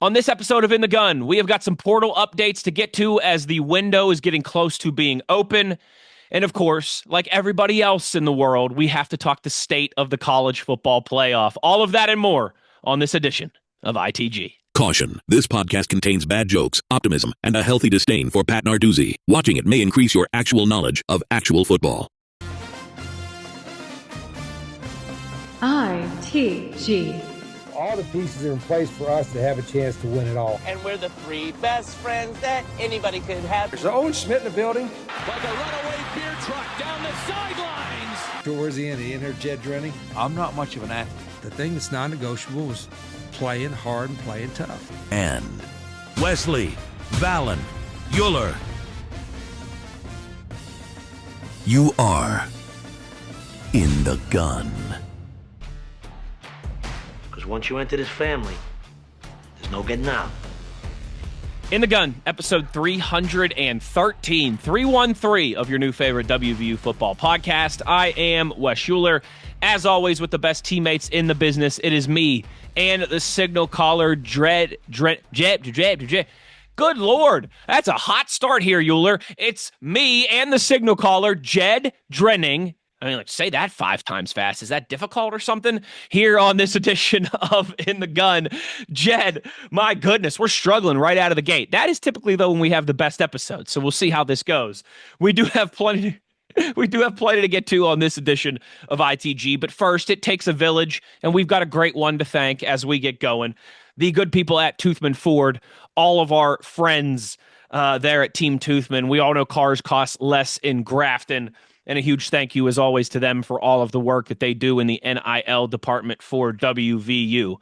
On this episode of In the Gun, we have got some portal updates to get to as the window is getting close to being open. And of course, like everybody else in the world, we have to talk the state of the college football playoff. All of that and more on this edition of ITG. Caution, this podcast contains bad jokes, optimism, and a healthy disdain for Pat Narduzzi. Watching it may increase your actual knowledge of actual football. ITG. All the pieces are in place for us to have a chance to win it all. And we're the three best friends that anybody could have. There's Owen Schmitt in the building. Like a runaway beer truck down the sidelines. Towards the end, he in there, Jed Drenning. I'm not much of an athlete. The thing that's non-negotiable is playing hard and playing tough. And Wesley, Valen, Uhler. You are in the gun. Once you enter this family, there's no getting out. In the Gun, episode 313, 313 of your new favorite WVU football podcast. I am Wes Uhler. As always, with the best teammates in the business, it is me and the signal caller, Jed. Good Lord, that's a hot start here, Uhler. It's me and the signal caller, Jed Drenning. I mean, say that 5 times fast. Is that difficult or something? Here on this edition of In the Gun. Jed, my goodness, we're struggling right out of the gate. That is typically, though, when we have the best episodes, so we'll see how this goes. We do have plenty to get to on this edition of ITG, but first, it takes a village, and we've got a great one to thank as we get going. The good people at Toothman Ford, all of our friends there at Team Toothman. We all know cars cost less in Grafton. And a huge thank you, as always, to them for all of the work that they do in the NIL department for WVU.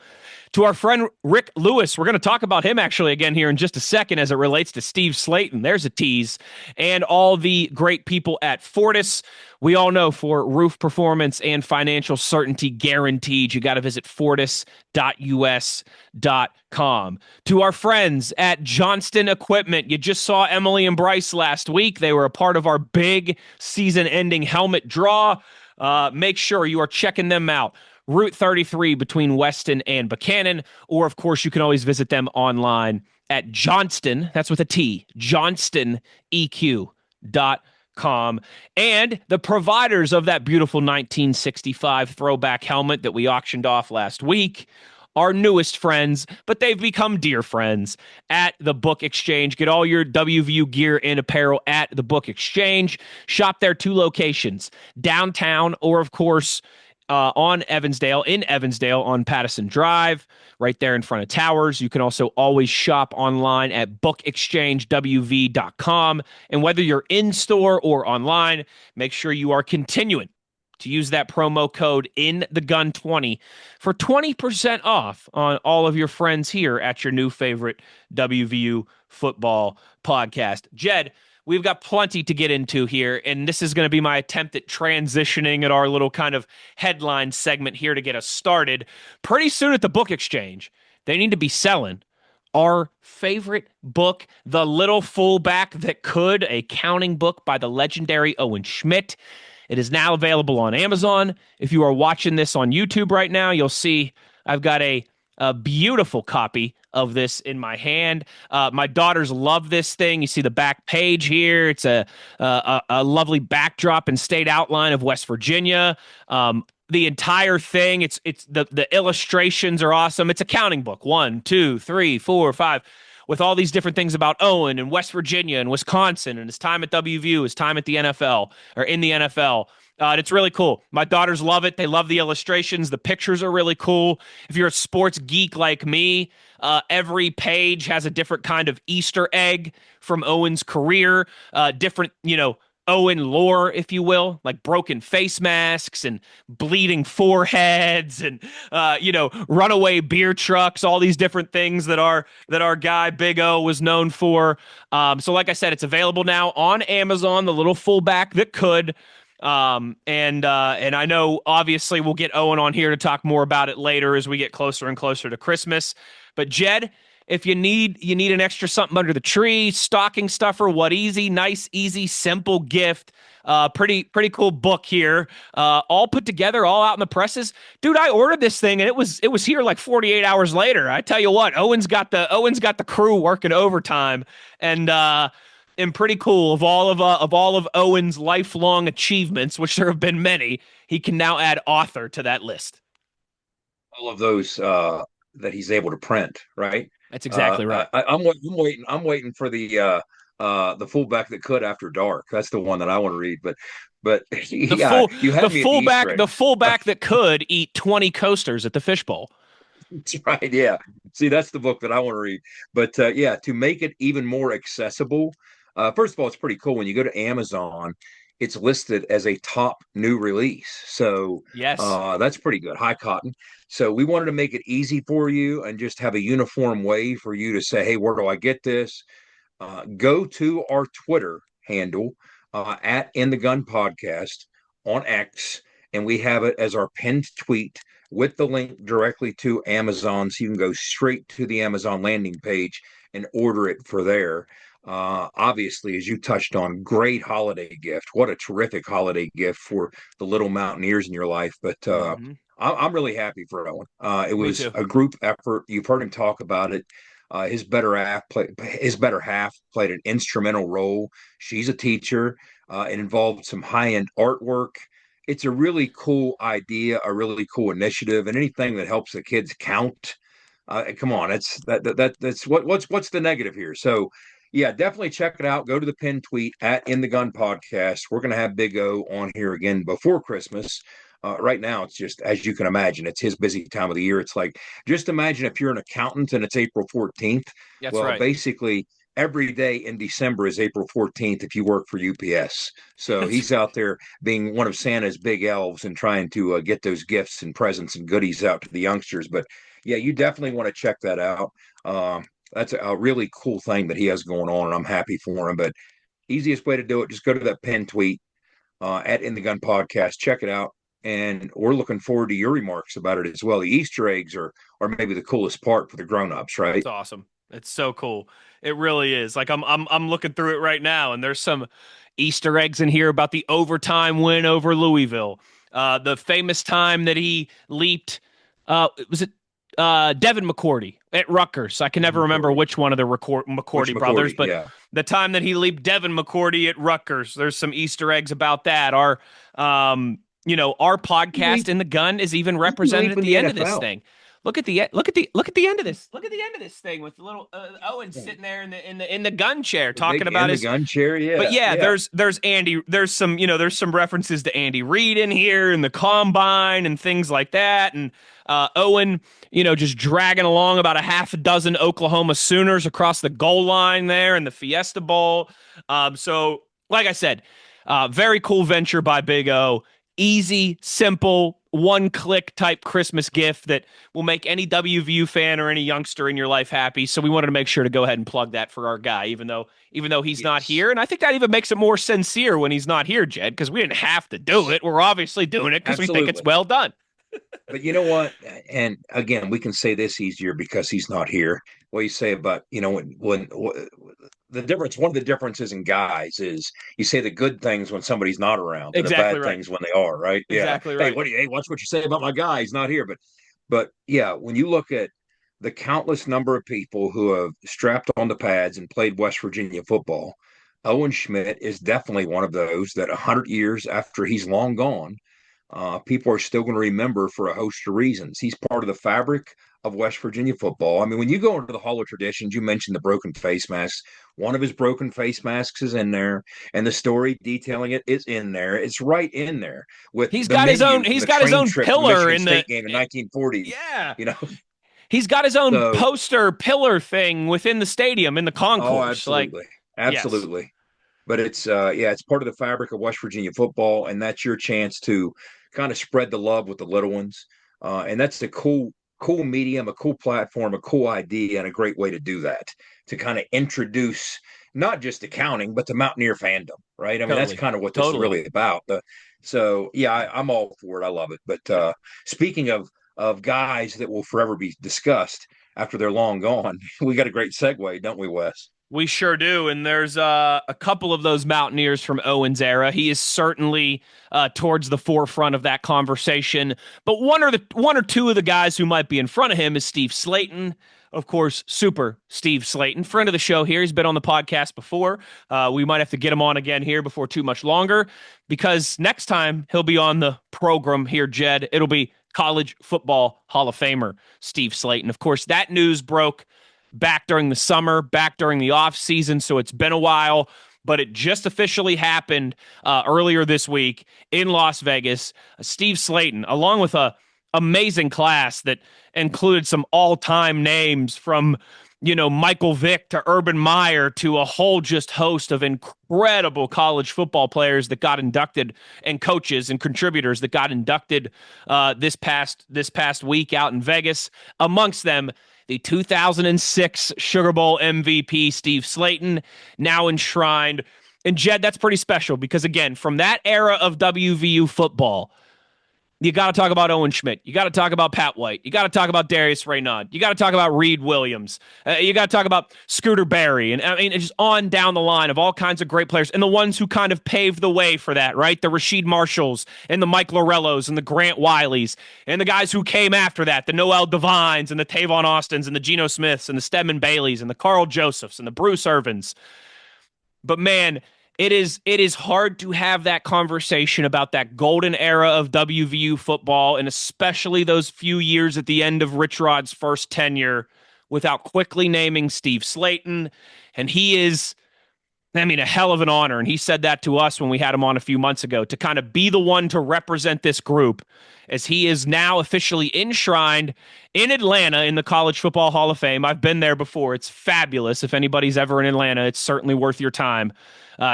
To our friend Rick Lewis, we're going to talk about him actually again here in just a second as it relates to Steve Slaton. There's a tease. And all the great people at Fortis. We all know for roof performance and financial certainty guaranteed, you got to visit fortis.us.com. To our friends at Johnston Equipment, you just saw Emily and Bryce last week. They were a part of our big season-ending helmet draw. Make sure you are checking them out. Route 33 between Weston and Buchanan, or of course you can always visit them online at Johnston, that's with a T, JohnstonEQ.com. And the providers of that beautiful 1965 throwback helmet that we auctioned off last week, our newest friends, but they've become dear friends at the Book Exchange. Get all your WVU gear and apparel at the Book Exchange. Shop their 2 locations, downtown or of course in Evansdale on Pattison Drive, right there in front of Towers. You can also always shop online at bookexchangewv.com. And whether you're in store or online, make sure you are continuing to use that promo code INTHEGUN20 for 20% off on all of your friends here at your new favorite WVU football podcast. Jed, we've got plenty to get into here, and this is going to be my attempt at transitioning at our little kind of headline segment here to get us started. Pretty soon at the Book Exchange, they need to be selling our favorite book, The Little Fullback That Could, a counting book by the legendary Owen Schmitt. It is now available on Amazon. If you are watching this on YouTube right now, you'll see I've got a beautiful copy of this in my hand. My daughters love this thing. You see the back page here. It's a lovely backdrop and state outline of West Virginia. The entire thing, it's the illustrations are awesome. It's a counting book. 1, 2, 3, 4, 5. With all these different things about Owen and West Virginia and Wisconsin and his time at WVU, his time at the NFL or in the NFL. And it's really cool. My daughters love it. They love the illustrations. The pictures are really cool. If you're a sports geek like me, every page has a different kind of Easter egg from Owen's career, different, Owen lore, if you will, like broken face masks and bleeding foreheads and, runaway beer trucks, all these different things that our guy Big O was known for. So like I said, it's available now on Amazon, The Little Fullback That Could. And I know obviously we'll get Owen on here to talk more about it later as we get closer and closer to Christmas. But Jed, if you need an extra something under the tree, stocking stuffer, nice, easy, simple gift. Pretty cool book here. All put together, all out in the presses. Dude, I ordered this thing and it was here like 48 hours later. I tell you what, Owen's got the crew working overtime, and pretty cool. Of all of Owen's lifelong achievements, which there have been many, he can now add author to that list. All of those that he's able to print, right? That's exactly right. I'm waiting for the fullback that could after dark. That's the one that I want to read. But The yeah, full you the had me at the Easter fullback egg. the fullback that could eat 20 coasters at the fishbowl. That's right. Yeah. See, that's the book that I want to read. But yeah, to make it even more accessible, first of all, it's pretty cool. When you go to Amazon, it's listed as a top new release. So Yes. that's pretty good. High cotton. So we wanted to make it easy for you and just have a uniform way for you to say, hey, where do I get this? Go to our Twitter handle at In the Gun Podcast on X, and we have it as our pinned tweet with the link directly to Amazon, so you can go straight to the Amazon landing page and order it for there. Obviously, as you touched on, great holiday gift. What a terrific holiday gift for the little Mountaineers in your life. But Hmm. I'm really happy for Owen. It Me was too. a group effort. You've heard him talk about it. His better half played an instrumental role. She's a teacher. It involved some high end artwork. It's a really cool idea, a really cool initiative, and anything that helps the kids count. Come on, that's what's the negative here. So, yeah, definitely check it out. Go to the pin tweet at In the Gun Podcast. We're gonna have Big O on here again before Christmas. Right now, it's just as you can imagine, it's his busy time of the year. It's like just imagine if you're an accountant and it's April 14th. That's Well, right. basically, every day in December is April 14th if you work for UPS. So he's out there being one of Santa's big elves and trying to get those gifts and presents and goodies out to the youngsters. But yeah, you definitely want to check that out. That's a really cool thing that he has going on, and I'm happy for him. But easiest way to do it, just go to that pin tweet at In the Gun Podcast. Check it out. And we're looking forward to your remarks about it as well. The Easter eggs are maybe the coolest part for the grown-ups, right? It's awesome. It's so cool. It really is. Like I'm looking through it right now, and there's some Easter eggs in here about the overtime win over Louisville. The famous time that he leaped. Was it Devin McCourty at Rutgers? I can never remember which one of the Which McCourty brothers, McCourty, but yeah. the time that he leaped Devin McCourty at Rutgers. There's some Easter eggs about that. Our podcast in the gun is even represented at the end of this thing. Look at the end of this. Look at the end of this thing with the little Owen sitting there in the gun chair talking about the his gun chair. Yeah, but yeah, there's Andy. There's some references to Andy Reid in here and the combine and things like that. And Owen, just dragging along about a half a dozen Oklahoma Sooners across the goal line there in the Fiesta Bowl. So like I said, very cool venture by Big O. Easy, simple, one-click type Christmas gift that will make any WVU fan or any youngster in your life happy. So we wanted to make sure to go ahead and plug that for our guy, even though he's not here. And I think that even makes it more sincere when he's not here, Jed, because we didn't have to do it. We're obviously doing it because we think it's well done. But you know what? And again, we can say this easier because he's not here. What you say about, when the difference, one of the differences in guys is you say the good things when somebody's not around and the Exactly bad right. things when they are, right? Yeah. Exactly Hey, right. hey, watch what you say about my guy. He's not here. But yeah, when you look at the countless number of people who have strapped on the pads and played West Virginia football, Owen Schmitt is definitely one of those that 100 years after he's long gone, people are still going to remember for a host of reasons. He's part of the fabric of West Virginia football. I mean, when you go into the Hall of Traditions, you mentioned the broken face masks. One of his broken face masks is in there, and the story detailing it is in there. It's right in there with He's the got his menu own. from He's the got his train own trip to the pillar Michigan in State the. game in 1940. Yeah. You know, He's got his own so poster pillar thing within the stadium in the oh, concourse. Like, absolutely, yes. absolutely. But it's yeah, it's part of the fabric of West Virginia football, and that's your chance to kind of spread the love with the little ones. And that's a cool medium, a cool platform, a cool idea, and a great way to do that, to kind of introduce not just accounting, but the Mountaineer fandom, right? I mean, that's Totally. kind of what this is Totally. really about. So yeah, I'm all for it. I love it. But speaking of guys that will forever be discussed after they're long gone, we got a great segue, don't we, Wes? We sure do. And there's a couple of those Mountaineers from Owen's era. He is certainly towards the forefront of that conversation. But one or two of the guys who might be in front of him is Steve Slaton. Of course, super Steve Slaton, friend of the show here. He's been on the podcast before. We might have to get him on again here before too much longer, because next time he'll be on the program here, Jed, it'll be College Football Hall of Famer Steve Slaton. Of course, that news broke back during the summer, back during the offseason, so it's been a while, but it just officially happened earlier this week in Las Vegas. Steve Slaton, along with a amazing class that included some all-time names from, Michael Vick to Urban Meyer to a whole just host of incredible college football players that got inducted, and coaches and contributors that got inducted this past week out in Vegas. Amongst them, the 2006 Sugar Bowl MVP, Steve Slaton, now enshrined. And Jed, that's pretty special because, again, from that era of WVU football, you got to talk about Owen Schmitt. You got to talk about Pat White. You got to talk about Darius Raynaud. You got to talk about Reed Williams. You got to talk about Scooter Barry. And I mean, it's just on down the line of all kinds of great players and the ones who kind of paved the way for that, right? The Rasheed Marshalls and the Mike Lorellos and the Grant Wileys and the guys who came after that, the Noel Devines and the Tavon Austins and the Geno Smiths and the Stedman Baileys and the Carl Josephs and the Bruce Irvins. But man, it is hard to have that conversation about that golden era of WVU football, and especially those few years at the end of Rich Rod's first tenure, without quickly naming Steve Slaton. And he is, a hell of an honor. And he said that to us when we had him on a few months ago, to kind of be the one to represent this group, as he is now officially enshrined in Atlanta in the College Football Hall of Fame. I've been there before. It's fabulous. If anybody's ever in Atlanta, it's certainly worth your time.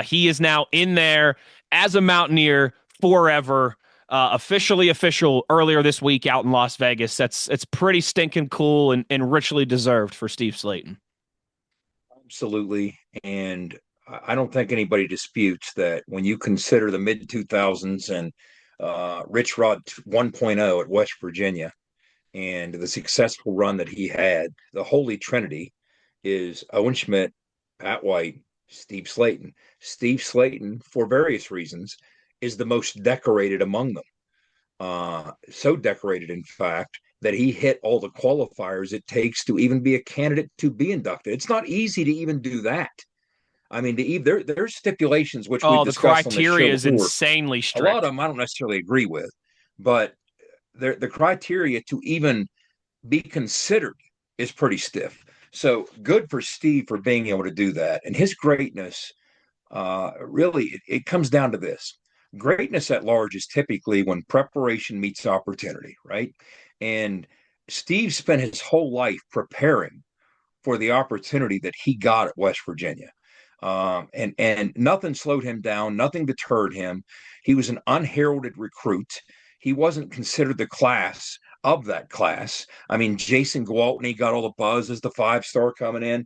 He is now in there as a Mountaineer forever, officially official earlier this week out in Las Vegas. It's pretty stinking cool and richly deserved for Steve Slaton. Absolutely. And I don't think anybody disputes that when you consider the mid 2000s and Rich Rod 1.0 at West Virginia and the successful run that he had, the Holy Trinity is Owen Schmitt, Pat White, Steve Slaton. Steve Slaton, for various reasons, is the most decorated among them. So decorated, in fact, that he hit all the qualifiers it takes to even be a candidate to be inducted. It's not easy to even do that. I mean, there's stipulations which we've discussed. The criteria is insanely strict. A lot of them I don't necessarily agree with, but the criteria to even be considered is pretty stiff. So good for Steve for being able to do that. And his greatness, really, it comes down to this. Greatness at large is typically when preparation meets opportunity, right? And Steve spent his whole life preparing for the opportunity that he got at West Virginia. And nothing slowed him down. Nothing deterred him. He was an unheralded recruit. He wasn't considered the class of that class. I mean, Jason Gwaltney got all the buzz as the 5-star coming in.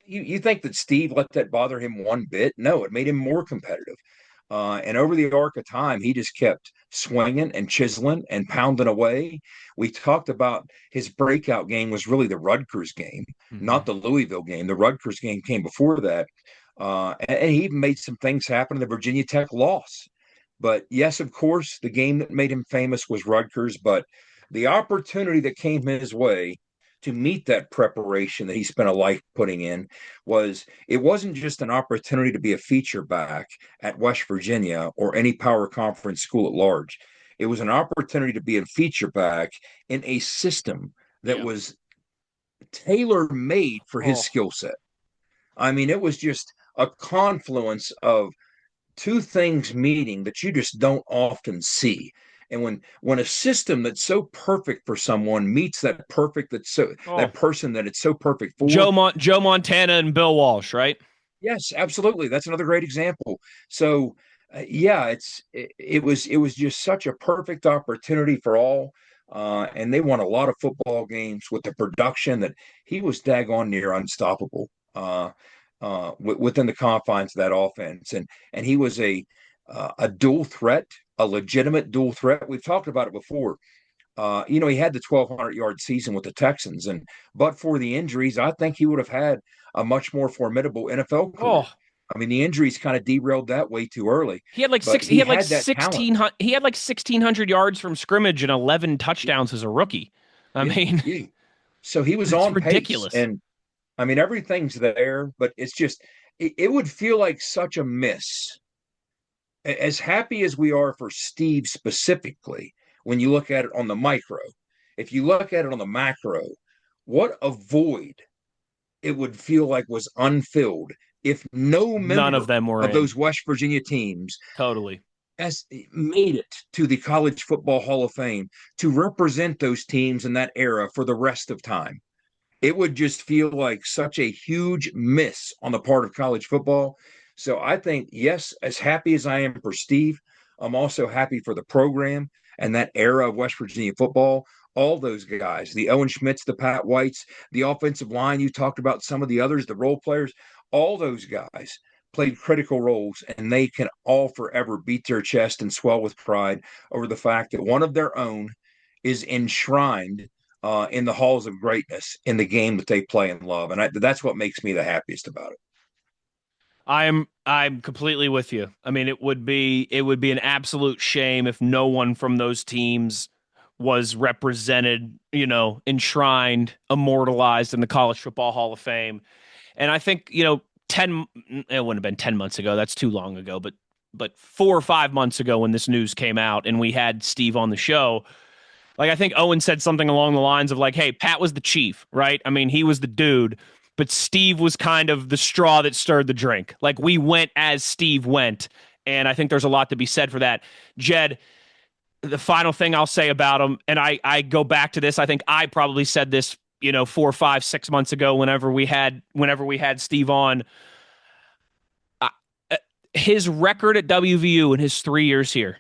You think that Steve let that bother him one bit? No, it made him more competitive. And over the arc of time, he just kept swinging and chiseling and pounding away. We talked about his breakout game was really the Rutgers game, not the Louisville game. The Rutgers game came before that. And he even made some things happen in the Virginia Tech loss. But yes, of course, the game that made him famous was Rutgers. But the opportunity that came his way to meet that preparation that he spent a life putting in wasn't just an opportunity to be a feature back at West Virginia or any power conference school at large. It was an opportunity to be a feature back in a system that was tailor-made for his skill set. I mean, it was just a confluence of two things meeting that you just don't often see. And when a system that's so perfect for someone meets that that person that it's so perfect for. Joe Montana and Bill Walsh, right? Yes, absolutely. That's another great example. So it was just such a perfect opportunity for all. And they won a lot of football games with the production that he was daggone near unstoppable within the confines of that offense. And he was a dual threat, a legitimate dual threat. We've talked about it before. He had the 1,200-yard season with the Texans, but for the injuries, I think he would have had a much more formidable NFL career. Oh, I mean, the injuries kind of derailed that way too early. he had like But six. He he had like had that talent. 1600. He had like 1,600 yards from scrimmage and 11 touchdowns as a rookie. I Yeah, mean, yeah. So he was it's on pace, ridiculous. and I mean everything's there, but it's just it would feel like such a miss. As happy as we are for Steve specifically, when you look at it on the micro, if you look at it on the macro, what a void it would feel like was unfilled if no None member of them were of in. those West Virginia teams Totally. has made it to the College Football Hall of Fame to represent those teams in that era for the rest of time. It would just feel like such a huge miss on the part of college football. So I think, yes, as happy as I am for Steve, I'm also happy for the program and that era of West Virginia football. All those guys, the Owen Schmitts, the Pat Whites, the offensive line, you talked about some of the others, the role players, all those guys played critical roles, and they can all forever beat their chest and swell with pride over the fact that one of their own is enshrined in the halls of greatness in the game that they play and love, and that's what makes me the happiest about it. I'm completely with you. I mean, it would be an absolute shame if no one from those teams was represented, enshrined, immortalized in the College Football Hall of Fame. And I think, 10 it wouldn't have been 10 months ago. That's too long ago, but 4 or 5 months ago when this news came out and we had Steve on the show, like I think Owen said something along the lines of like, "Hey, Pat was the chief, right? I mean, he was the dude, but Steve was kind of the straw that stirred the drink. Like we went as Steve went, and I think there's a lot to be said for that." Jed, the final thing I'll say about him, and I go back to this. I think I probably said this, 4, 5, 6 months ago. Whenever we had Steve on, uh, his record at WVU in his 3 years here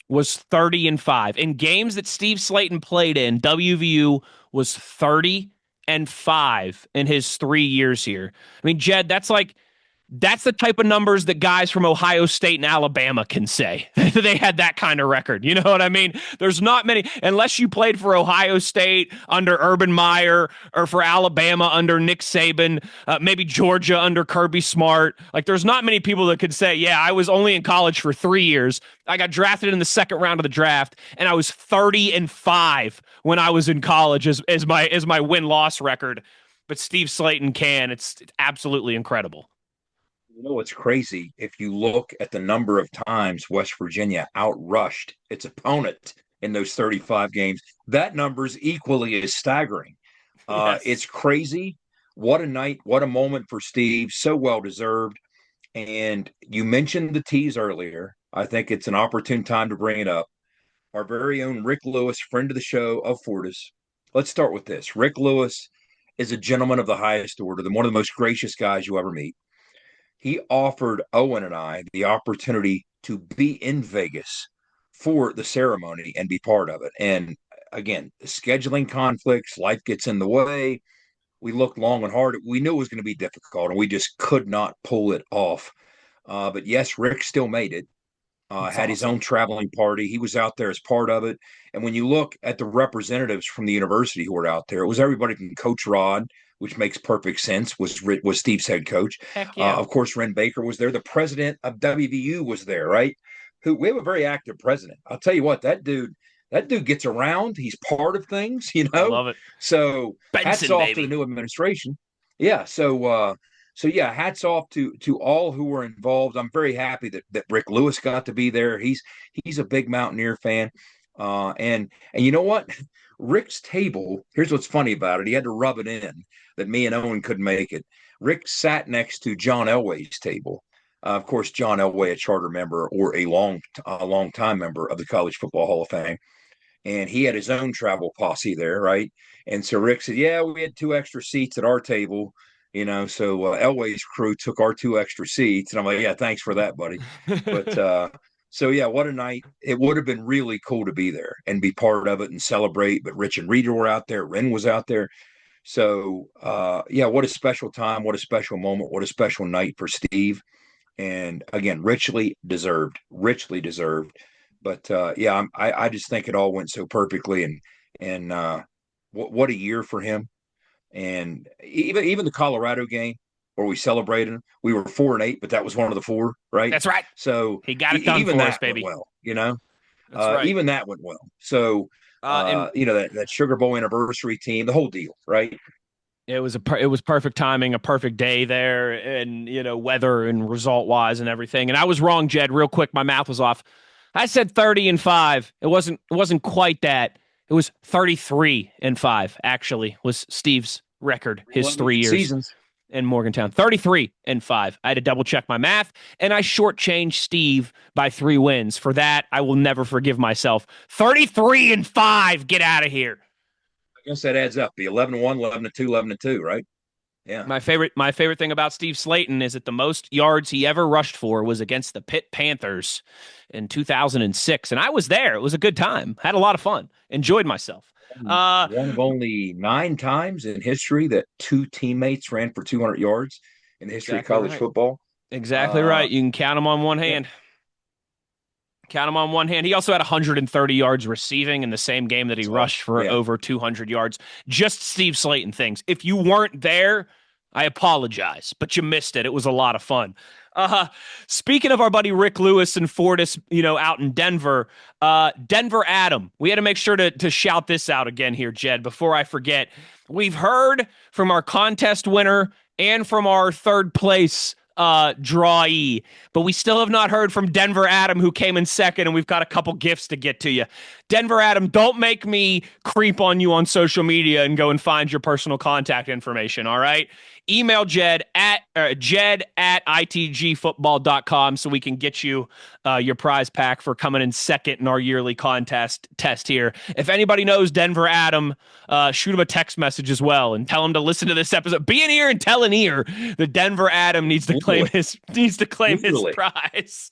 was 30-5. In games that Steve Slaton played in, WVU was 30-5 in his 3 years here. I mean, Jed, that's the type of numbers that guys from Ohio State and Alabama can say. They had that kind of record. You know what I mean? There's not many, unless you played for Ohio State under Urban Meyer or for Alabama under Nick Saban, maybe Georgia under Kirby Smart. Like, there's not many people that could say, yeah, I was only in college for 3 years. I got drafted in the second round of the draft, and I was 30-5 when I was in college as my win-loss record. But Steve Slaton can. It's absolutely incredible. You know what's crazy? If you look at the number of times West Virginia outrushed its opponent in those 35 games, that number's equally as staggering. Yes. It's crazy. What a night, what a moment for Steve. So well deserved. And you mentioned the tease earlier. I think it's an opportune time to bring it up. Our very own Rick Lewis, friend of the show of Fortis. Let's start with this. Rick Lewis is a gentleman of the highest order, one of the most gracious guys you ever meet. He offered Owen and I the opportunity to be in Vegas for the ceremony and be part of it. And again, scheduling conflicts, life gets in the way. We looked long and hard. We knew it was going to be difficult, and we just could not pull it off. But yes, Rick still made it. Had his own traveling party. He was out there as part of it. And when you look at the representatives from the university who were out there, it was everybody from Coach Rod, which makes perfect sense, was Steve's head coach. Heck yeah. Of course, Ren Baker was there. The president of WVU was there, right? We have a very active president. I'll tell you what, that dude gets around. He's part of things, I love it. So Benson, hats off baby. to the new administration. Yeah. So yeah, hats off to all who were involved. I'm very happy that Rick Lewis got to be there. He's a big Mountaineer fan. And you know what? Rick's table, here's what's funny about it. He had to rub it in that me and Owen couldn't make it. Rick sat next to John Elway's table. Of course, John Elway, a charter member or a long time member of the College Football Hall of Fame. And he had his own travel posse there, right? And so Rick said, yeah, we had 2 extra seats at our table. So Elway's crew took our 2 extra seats. And I'm like, yeah, thanks for that, buddy. But so, yeah, what a night. It would have been really cool to be there and be part of it and celebrate. But Rich and Reeder were out there. Ren was out there. So, yeah, what a special time. What a special moment. What a special night for Steve. And again, richly deserved. But I just think it all went so perfectly, and what a year for him. And even the Colorado game where we celebrated, we were 4-8, but that was one of the four, right? That's right. So He got it done even for us, that went baby. well, you know. That's right. Even that went well. So And that Sugar Bowl anniversary team, the whole deal, right? it was perfect timing, a perfect day there, and weather and result wise and everything. And I was wrong, Jed. Real quick, my math was off. I said 30-5. It wasn't quite that. It was 33-5. Actually, was Steve's record his 3 years seasons in Morgantown. 33-5. I had to double check my math, and I shortchanged Steve by 3 wins. For that, I will never forgive myself. 33-5. Get out of here. I guess that adds up. Be 11-1, 11-2, 11-2, right? Yeah. My favorite thing about Steve Slaton is that the most yards he ever rushed for was against the Pitt Panthers in 2006, and I was there. It was a good time. Had a lot of fun. Enjoyed myself. One of only 9 times in history that 2 teammates ran for 200 yards in the history of college football. Exactly right. You can count them on one hand. Yeah. Count him on one hand. He also had 130 yards receiving in the same game that he rushed for over 200 yards. Just Steve Slaton things. If you weren't there, I apologize, but you missed it. It was a lot of fun. Speaking of our buddy Rick Lewis and Fortis, out in Denver, Denver Adam, we had to make sure to shout this out again here, Jed, before I forget. We've heard from our contest winner and from our third place drawee, but we still have not heard from Denver Adam, who came in second, and we've got a couple gifts to get to you. Denver Adam, don't make me creep on you on social media and go and find your personal contact information, all right? Email Jed at itgfootball.com so we can get you your prize pack for coming in second in our yearly contest test here. If anybody knows Denver Adam, shoot him a text message as well and tell him to listen to this episode. Be an ear and tell an ear. The Denver Adam needs to claim his prize.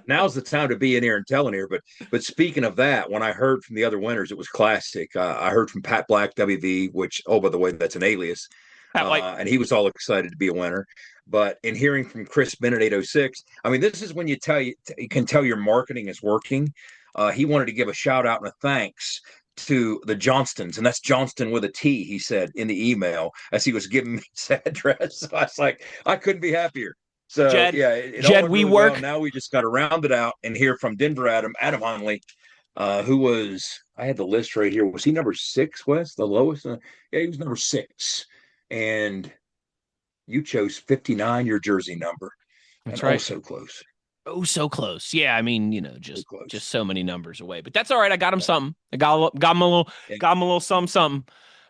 Now's the time to be an ear and tell an ear. But speaking of that, when I heard from the other winners, it was classic. I heard from Pat Black, WV, which, oh, by the way, that's an alias. And he was all excited to be a winner. But in hearing from Chris Bennett, 806, I mean, this is when you can tell your marketing is working. He wanted to give a shout out and a thanks to the Johnstons, and that's Johnston with a T, he said in the email as he was giving me his address. So I was like, I couldn't be happier. So Jed, Jed, we work. Well. Now we just got to round it out and hear from Denver Adam Hunley, who was, I had the list right here. Was he number 6, Wes? The lowest? Yeah, he was number 6. And you chose 59, your jersey number. That's right. Oh, so close. Oh, so close. Yeah, I mean, just so many numbers away. But that's all right. I got him something. I got him a little something.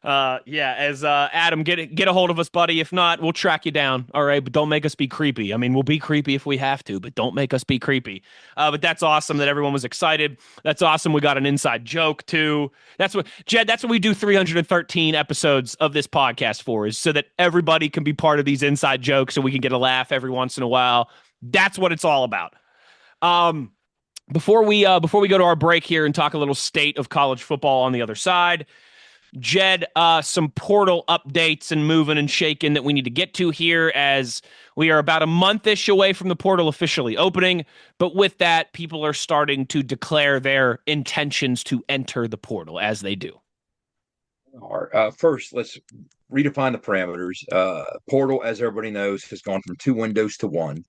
As Adam, get a hold of us, buddy. If not, we'll track you down. All right, but don't make us be creepy. I mean, we'll be creepy if we have to, but don't make us be creepy. But that's awesome that everyone was excited. That's awesome. We got an inside joke too. That's what we do 313 episodes of this podcast for, is so that everybody can be part of these inside jokes, so we can get a laugh every once in a while. That's what it's all about. Before we go to our break here and talk a little state of college football on the other side, Jed, some portal updates and moving and shaking that we need to get to here, as we are about a month-ish away from the portal officially opening. But with that, people are starting to declare their intentions to enter the portal, as they do. First, let's redefine the parameters. Portal, as everybody knows, has gone from 2 windows to 1.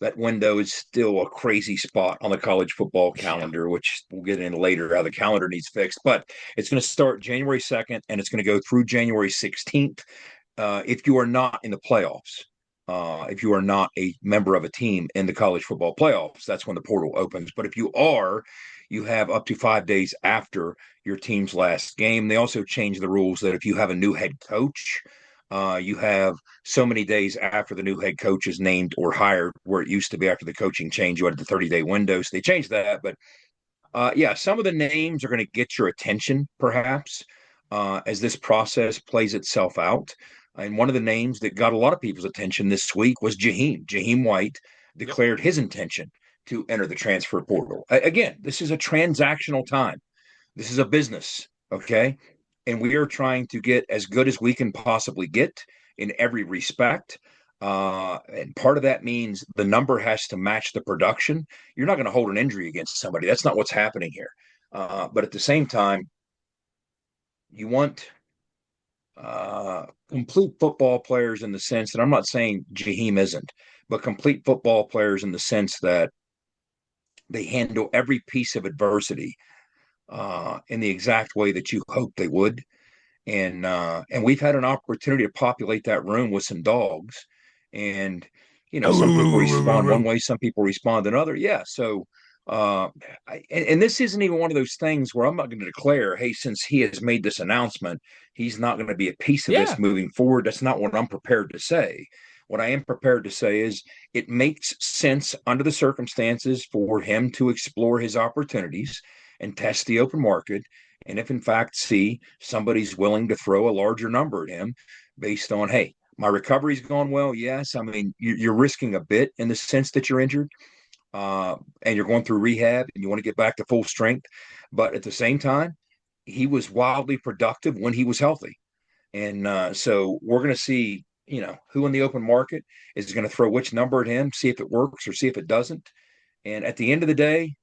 That window is still a crazy spot on the college football calendar, which we'll get into later, how the calendar needs fixed. But it's going to start January 2nd, and it's going to go through January 16th. If you are not in the playoffs, if you are not a member of a team in the college football playoffs, that's when the portal opens. But if you are, you have up to 5 days after your team's last game. They also changed the rules that if you have a new head coach, you have so many days after the new head coach is named or hired, where it used to be after the coaching change, you had the 30-day window. So they changed that. But some of the names are going to get your attention, perhaps, as this process plays itself out. And one of the names that got a lot of people's attention this week was Jaheim. Jaheim White declared his intention to enter the transfer portal. Again, this is a transactional time. This is a business, okay? And we are trying to get as good as we can possibly get in every respect. And part of that means the number has to match the production. You're not going to hold an injury against somebody. That's not what's happening here. But at the same time, you want complete football players in the sense that I'm not saying Jaheim isn't, but complete football players in the sense that they handle every piece of adversity in the exact way that you hope they would. And we've had an opportunity to populate that room with some dogs. And some people respond one way, some people respond another. Yeah. So and this isn't even one of those things where I'm not going to declare, hey, since he has made this announcement, he's not going to be a piece of this moving forward. That's not what I'm prepared to say. What I am prepared to say is it makes sense under the circumstances for him to explore his opportunities and test the open market. And if in fact see somebody's willing to throw a larger number at him based on, hey, my recovery's gone well. Yes. I mean, you're risking a bit in the sense that you're injured and you're going through rehab and you want to get back to full strength. But at the same time, he was wildly productive when he was healthy. And so we're going to see, who in the open market is going to throw which number at him, see if it works or see if it doesn't. And at the end of the day,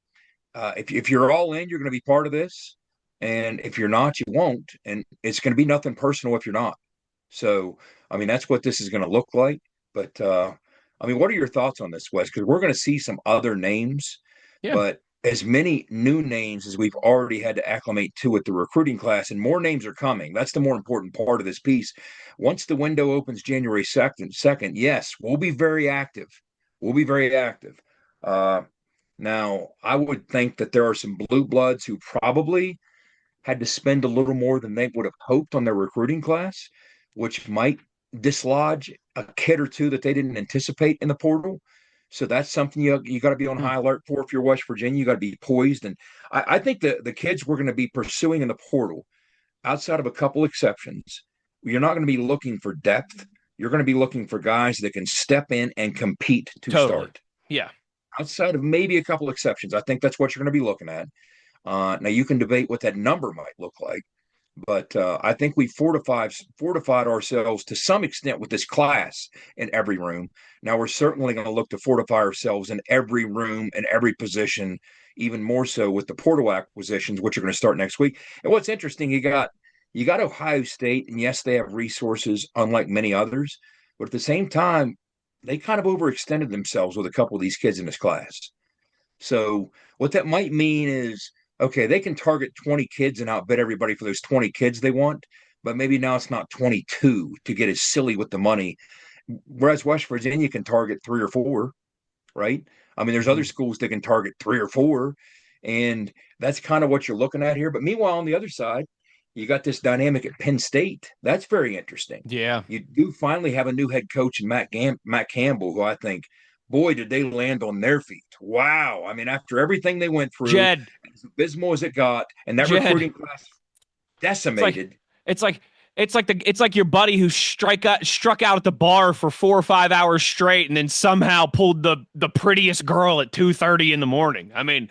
if you're all in, you're going to be part of this. And if you're not, you won't. And it's going to be nothing personal if you're not. So, I mean, that's what this is going to look like. But, I mean, what are your thoughts on this, Wes? Because we're going to see some other names, but as many new names as we've already had to acclimate to with the recruiting class, and more names are coming. That's the more important part of this piece. Once the window opens January 2nd, yes, we'll be very active. We'll be very active. Now, I would think that there are some blue bloods who probably had to spend a little more than they would have hoped on their recruiting class, which might dislodge a kid or two that they didn't anticipate in the portal. So that's something you got to be on high alert for. If you're West Virginia, you got to be poised. And I think the kids we're going to be pursuing in the portal, outside of a couple exceptions, you're not going to be looking for depth. You're going to be looking for guys that can step in and compete to start. Yeah. Outside of maybe a couple exceptions, I think that's what you're going to be looking at. Now you can debate what that number might look like, but I think we fortified ourselves to some extent with this class in every room. Now we're certainly going to look to fortify ourselves in every room and every position, even more so with the portal acquisitions, which are going to start next week. And what's interesting, you got Ohio State, and yes, they have resources unlike many others, but at the same time, they kind of overextended themselves with a couple of these kids in this class. So what that might mean is, okay, they can target 20 kids and outbid everybody for those 20 kids they want, but maybe now it's not 22 to get as silly with the money. Whereas West Virginia can target 3 or 4, right? I mean, there's other schools that can target 3 or 4, and that's kind of what you're looking at here. But meanwhile, on the other side, you got this dynamic at Penn State. That's very interesting. Yeah. You do finally have a new head coach in Matt Campbell, who I think, boy, did they land on their feet. Wow. I mean, after everything they went through, Jed, as abysmal as it got, and that Jed, recruiting class decimated. It's like your buddy who struck out at the bar for 4 or 5 hours straight and then somehow pulled the prettiest girl at 2:30 in the morning. I mean,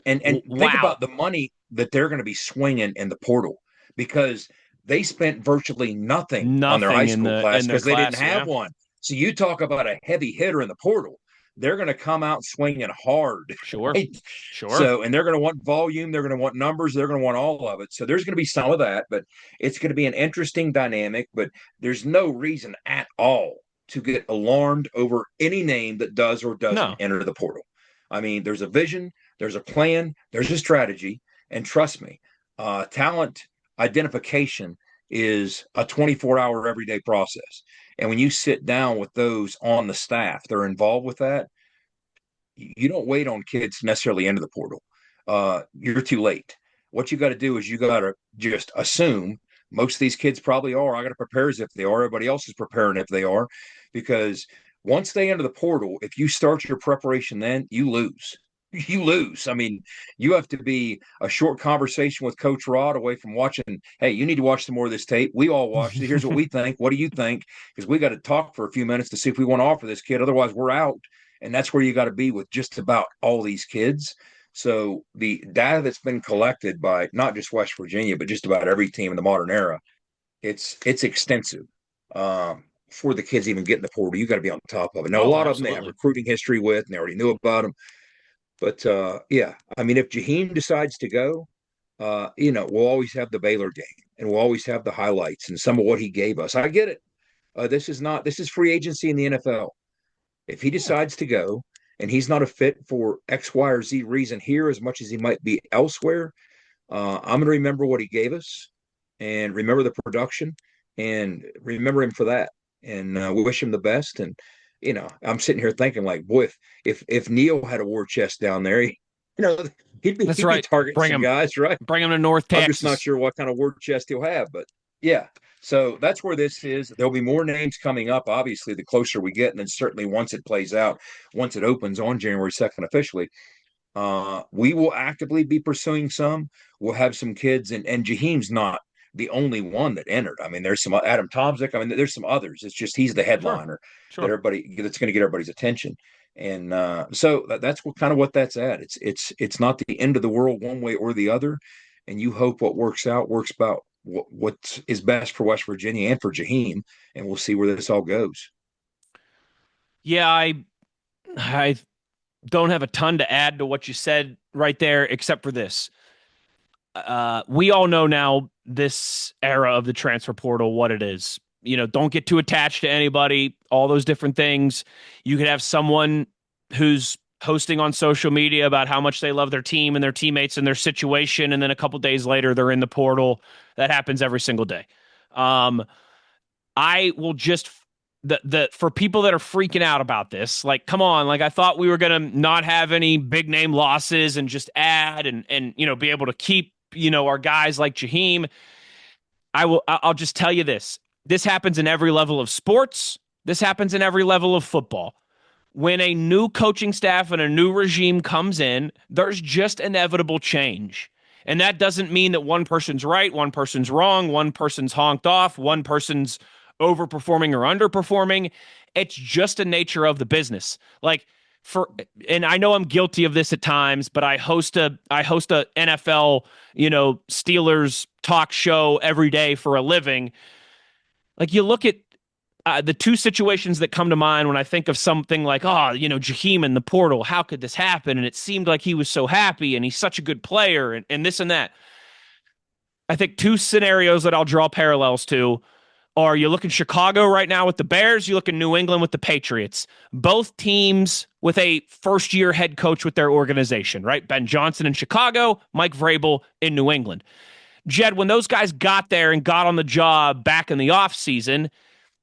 and think about the money that they're going to be swinging in the portal, because they spent virtually nothing on their high school class because they didn't have one. So you talk about a heavy hitter in the portal. They're going to come out swinging hard. Sure. Right? Sure. So, and they're going to want volume. They're going to want numbers. They're going to want all of it. So there's going to be some of that, but it's going to be an interesting dynamic, but there's no reason at all to get alarmed over any name that does or doesn't enter the portal. I mean, there's a vision, there's a plan, there's a strategy. And trust me, talent identification is a 24-hour everyday process. And when you sit down with those on the staff, they're involved with that, you don't wait on kids to necessarily enter the portal. You're too late. What you got to do is you got to just assume most of these kids probably are. I got to prepare as if they are. Everybody else is preparing if they are, because once they enter the portal, if you start your preparation then, you lose. You lose. I mean, you have to be a short conversation with Coach Rod away from watching, hey, you need to watch some more of this tape. We all watched it. Here's what we think. What do you think? Because we got to talk for a few minutes to see if we want to offer this kid. Otherwise, we're out. And that's where you got to be with just about all these kids. So the data that's been collected by not just West Virginia, but just about every team in the modern era, it's extensive. before the kids even get in the portal. You got to be on top of it. Now, a Oh, lot of them they have absolutely. recruiting history with, and they already knew about them. But yeah, I mean, if Jaheim decides to go, we'll always have the Baylor game, and we'll always have the highlights and some of what he gave us. I get it. This is free agency in the NFL. If he Yeah, decides to go and he's not a fit for X, Y, or Z reason here as much as he might be elsewhere, I'm going to remember what he gave us and remember the production and remember him for that. And we wish him the best. And I'm sitting here thinking, like, boy, if Neil had a war chest down there, you know, that's he'd be right. targeting some guys, right? Bring him to North I'm just not Texas. sure what kind of war chest he'll have, but yeah. So that's where this is. There'll be more names coming up, obviously, the closer we get. And then certainly once it plays out, once it opens on January 2nd officially, we will actively be pursuing some. We'll have some kids, and Jaheim's not the only one that entered. I mean, there's some Adam Tomzik. I mean, there's some others. It's just he's the Sure. headliner Sure. that's going to get everybody's attention. And so that's kind of what that's at. It's not the end of the world one way or the other. And you hope what works out works about what is best for West Virginia and for Jaheim. And we'll see where this all goes. Yeah, I don't have a ton to add to what you said right there, except for this. We all know now this era of the transfer portal, what it is. Don't get too attached to anybody, all those different things. You could have someone who's posting on social media about how much they love their team and their teammates and their situation, and then a couple days later they're in the portal. That happens every single day. I will just the for people that are freaking out about this, like, come on, like, I thought we were gonna not have any big name losses and just add and be able to keep our guys like Jaheim. I'll just tell you this. This happens in every level of sports. This happens in every level of football. When a new coaching staff and a new regime comes in, there's just inevitable change. And that doesn't mean that one person's right, one person's wrong, one person's honked off, one person's overperforming or underperforming. It's just a nature of the business. Like, and I know I'm guilty of this at times, but I host a NFL, Steelers talk show every day for a living. Like, you look at the two situations that come to mind when I think of something like, Jaheim in the portal, how could this happen? And it seemed like he was so happy and he's such a good player and this and that. I think two scenarios that I'll draw parallels to are, you look in Chicago right now with the Bears, you look in New England with the Patriots. Both teams with a first-year head coach with their organization, right? Ben Johnson in Chicago, Mike Vrabel in New England. Jed, when those guys got there and got on the job back in the offseason,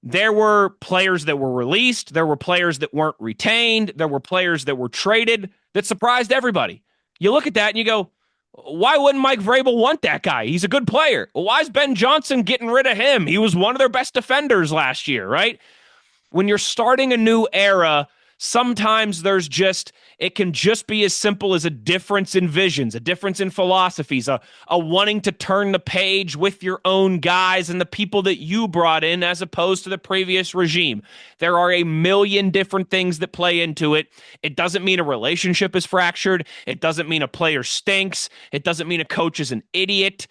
there were players that were released. There were players that weren't retained. There were players that were traded that surprised everybody. You look at that and you go, why wouldn't Mike Vrabel want that guy? He's a good player. Well, why is Ben Johnson getting rid of him? He was one of their best defenders last year, right? When you're starting a new era, sometimes it can just be as simple as a difference in visions, a difference in philosophies, a wanting to turn the page with your own guys and the people that you brought in as opposed to the previous regime. There are a million different things that play into it. It doesn't mean a relationship is fractured. It doesn't mean a player stinks. It doesn't mean a coach is an idiot.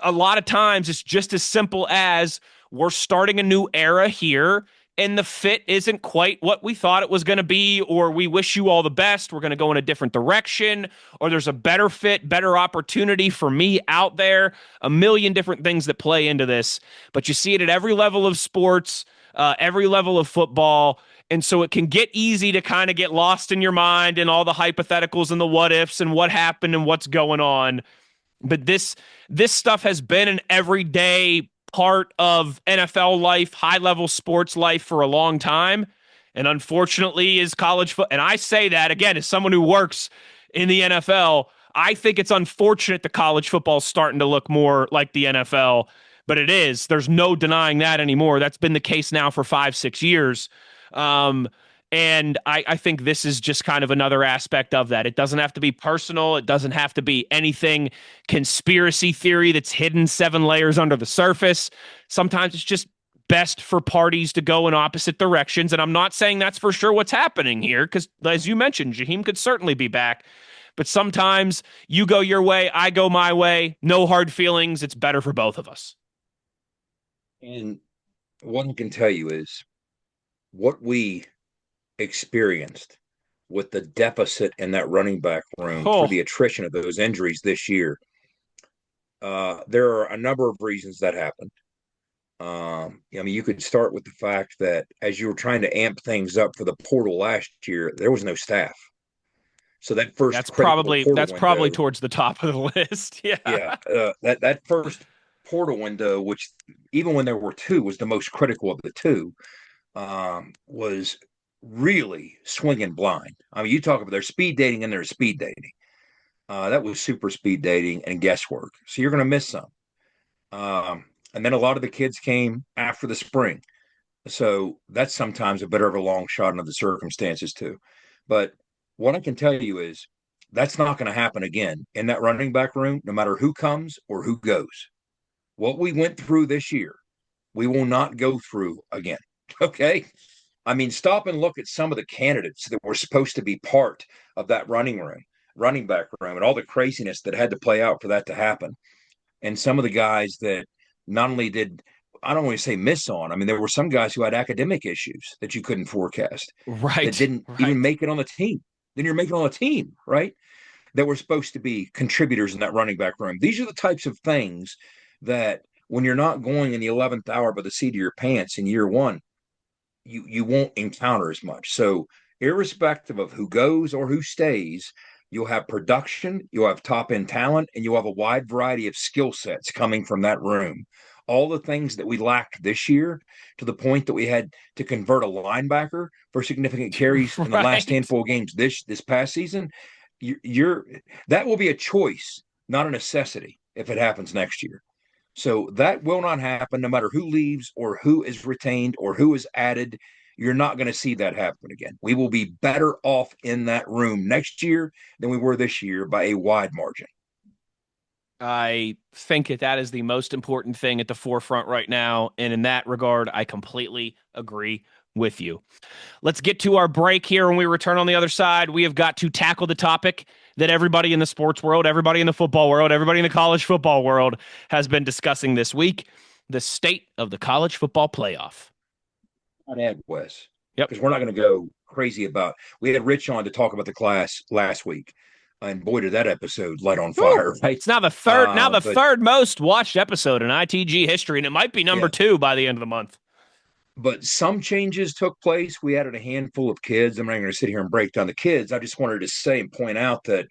A lot of times it's just as simple as, we're starting a new era here, and the fit isn't quite what we thought it was going to be, or we wish you all the best, we're going to go in a different direction, or there's a better fit, better opportunity for me out there. A million different things that play into this, but you see it at every level of sports, every level of football. And so it can get easy to kind of get lost in your mind and all the hypotheticals and the what ifs and what happened and what's going on. But this stuff has been an everyday part of NFL life, high-level sports life for a long time. And unfortunately, is college football. And I say that, again, as someone who works in the NFL, I think it's unfortunate that college football is starting to look more like the NFL. But it is. There's no denying that anymore. That's been the case now for 5-6 years. And I think this is just kind of another aspect of that. It doesn't have to be personal. It doesn't have to be anything conspiracy theory that's hidden 7 layers under the surface. Sometimes it's just best for parties to go in opposite directions. And I'm not saying that's for sure what's happening here, because as you mentioned, Jaheim could certainly be back. But sometimes you go your way, I go my way. No hard feelings. It's better for both of us. And What I can tell you is what we experienced with the deficit in that running back room through Oh, the attrition of those injuries this year. There are a number of reasons that happened. I mean, you could start with the fact that as you were trying to amp things up for the portal last year, there was no staff. So that first critical portal that's probably window, towards the top of the list. Yeah. yeah, that first portal window, which even when there were two, was the most critical of the two, was really swinging blind. I mean, you talk about their speed dating and their speed dating. That was super speed dating and guesswork. So you're going to miss some. And then a lot of the kids came after the spring. So that's sometimes a bit of a long shot under the circumstances, too. But what I can tell you is that's not going to happen again in that running back room, no matter who comes or who goes. What we went through this year, we will not go through again. Okay. I mean, stop and look at some of the candidates that were supposed to be part of that running back room, and all the craziness that had to play out for that to happen. And some of the guys that not only did, I don't want to say miss on, I mean, there were some guys who had academic issues that you couldn't forecast that Right. didn't even Right. make it on the team. Then you're making on the team, right? That were supposed to be contributors in that running back room. These are the types of things that when you're not going in the 11th hour by the seat of your pants in year one, you won't encounter as much. So irrespective of who goes or who stays, you'll have production, you'll have top end talent, and you'll have a wide variety of skill sets coming from that room. All the things that we lacked this year, to the point that we had to convert a linebacker for significant carries in the last Right. handful of games this past season, you're that will be a choice, not a necessity, if it happens next year. So that will not happen no matter who leaves or who is retained or who is added. You're not going to see that happen again. We will be better off in that room next year than we were this year by a wide margin. I think that is the most important thing at the forefront right now. And in that regard, I completely agree with you. Let's get to our break here. When we return on the other side, we have got to tackle the topic that everybody in the sports world, everybody in the football world, everybody in the college football world has been discussing this week: the state of the college football playoff. I'd add Wes, Yep. because we're not going to go crazy about. We had Rich on to talk about the class last week, and boy, did that episode light on fire! Right? It's now the But third most watched episode in ITG history, and it might be number yeah, 2 by the end of the month. but some changes took place. We added a handful of kids. I'm not going to sit here and break down the kids. I just wanted to say and point out that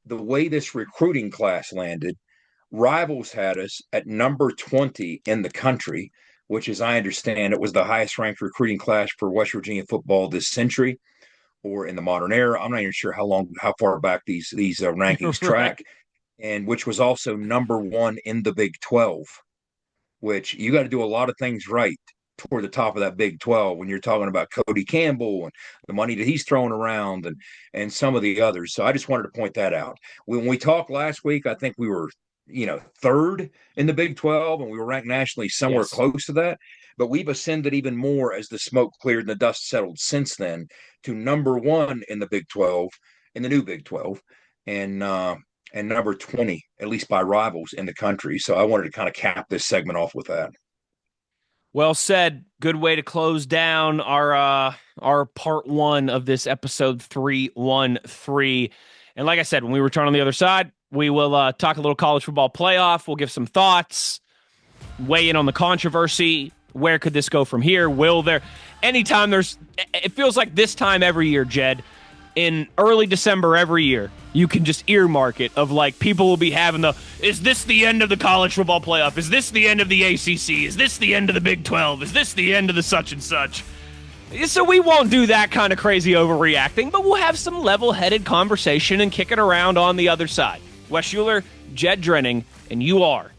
the way this recruiting class landed, Rivals had us at number 20 in the country, which, as I understand, it was the highest ranked recruiting class for West Virginia football this century or in the modern era. I'm not even sure how far back these rankings Right. track, and which was also number 1 in the Big 12, which you got to do a lot of things right toward the top of that Big 12 when you're talking about Cody Campbell and the money that he's throwing around and some of the others. So I just wanted to point that out. When we talked last week, I think we were third in the Big 12, and we were ranked nationally somewhere Yes. close to that. But we've ascended even more as the smoke cleared and the dust settled since then to number 1 in the Big 12, in the new Big 12, and number 20, at least by Rivals, in the country. So I wanted to kind of cap this segment off with that. Well said. Good way to close down our part 1 of this episode 313. And like I said, when we return on the other side, we will talk a little college football playoff. We'll give some thoughts, weigh in on the controversy. Where could this go from here? Will there, anytime it feels like this time every year, Jed, in early December every year, you can just earmark it of like people will be having is this the end of the college football playoff? Is this the end of the ACC? Is this the end of the Big 12? Is this the end of the such and such? So we won't do that kind of crazy overreacting, but we'll have some level-headed conversation and kick it around on the other side. Wes Uhler, Jed Drenning, and you are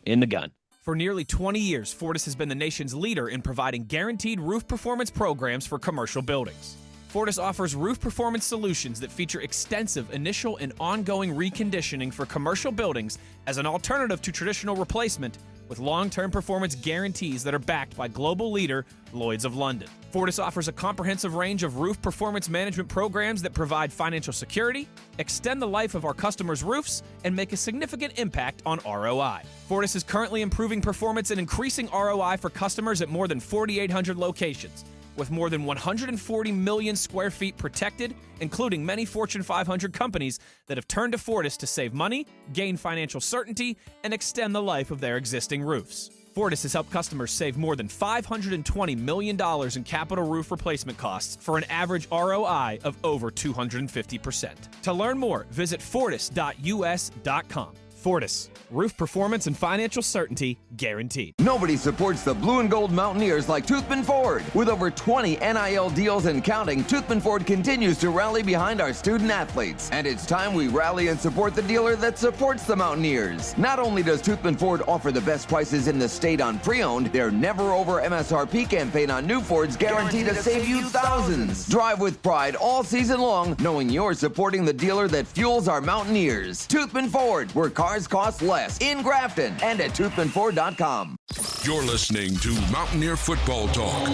in the gun. For nearly 20 years, Fortis has been the nation's leader in providing guaranteed roof performance programs for commercial buildings. Fortis offers roof performance solutions that feature extensive initial and ongoing reconditioning for commercial buildings as an alternative to traditional replacement with long-term performance guarantees that are backed by global leader Lloyd's of London. Fortis offers a comprehensive range of roof performance management programs that provide financial security, extend the life of our customers' roofs, and make a significant impact on ROI. Fortis is currently improving performance and increasing ROI for customers at more than 4,800 locations, with more than 140 million square feet protected, including many Fortune 500 companies that have turned to Fortis to save money, gain financial certainty, and extend the life of their existing roofs. Fortis has helped customers save more than $520 million in capital roof replacement costs for an average ROI of over 250%. To learn more, visit fortis.us.com. Fortis, roof performance and financial certainty guaranteed. Nobody supports the blue and gold Mountaineers like Toothman Ford. With over 20 NIL deals and counting, Toothman Ford continues to rally behind our student athletes. And it's time we rally and support the dealer that supports the Mountaineers. Not only does Toothman Ford offer the best prices in the state on pre-owned, their never over MSRP campaign on new Fords guaranteed to save you thousands. Drive with pride all season long, knowing you're supporting the dealer that fuels our Mountaineers. Toothman Ford, where cars cost less, in Grafton and at toothmanford.com. You're listening to Mountaineer Football Talk.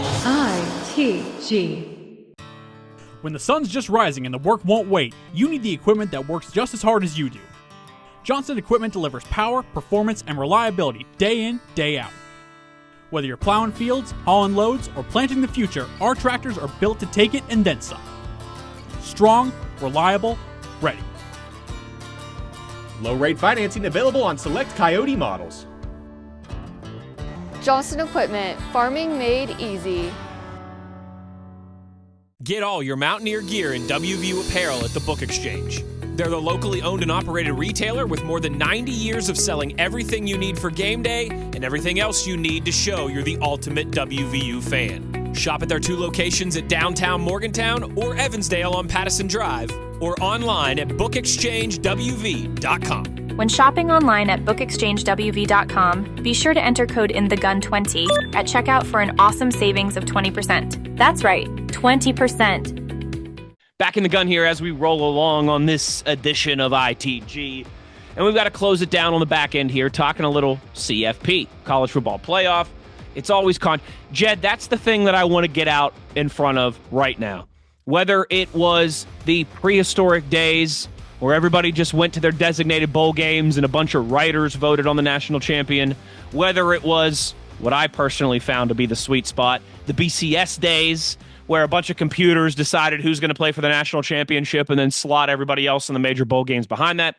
ITG. When the sun's just rising and the work won't wait, you need the equipment that works just as hard as you do. Johnson Equipment delivers power, performance, and reliability day in, day out. Whether you're plowing fields, hauling loads, or planting the future, our tractors are built to take it and then some. Strong, reliable, ready. Low-rate financing available on select Coyote models. Johnson Equipment, farming made easy. Get all your Mountaineer gear in WVU apparel at the Book Exchange. They're the locally owned and operated retailer with more than 90 years of selling everything you need for game day and everything else you need to show you're the ultimate WVU fan. Shop at their 2 locations at downtown Morgantown or Evansdale on Pattison Drive, or online at bookexchangewv.com. When shopping online at bookexchangewv.com, be sure to enter code INTHEGUN20 at checkout for an awesome savings of 20%. That's right, 20%. Back in the gun here as we roll along on this edition of ITG. And we've got to close it down on the back end here, talking a little CFP, College Football Playoff. It's always Jed, that's the thing that I want to get out in front of right now. Whether it was the prehistoric days where everybody just went to their designated bowl games and a bunch of writers voted on the national champion, whether it was what I personally found to be the sweet spot, the BCS days where a bunch of computers decided who's going to play for the national championship and then slot everybody else in the major bowl games behind that,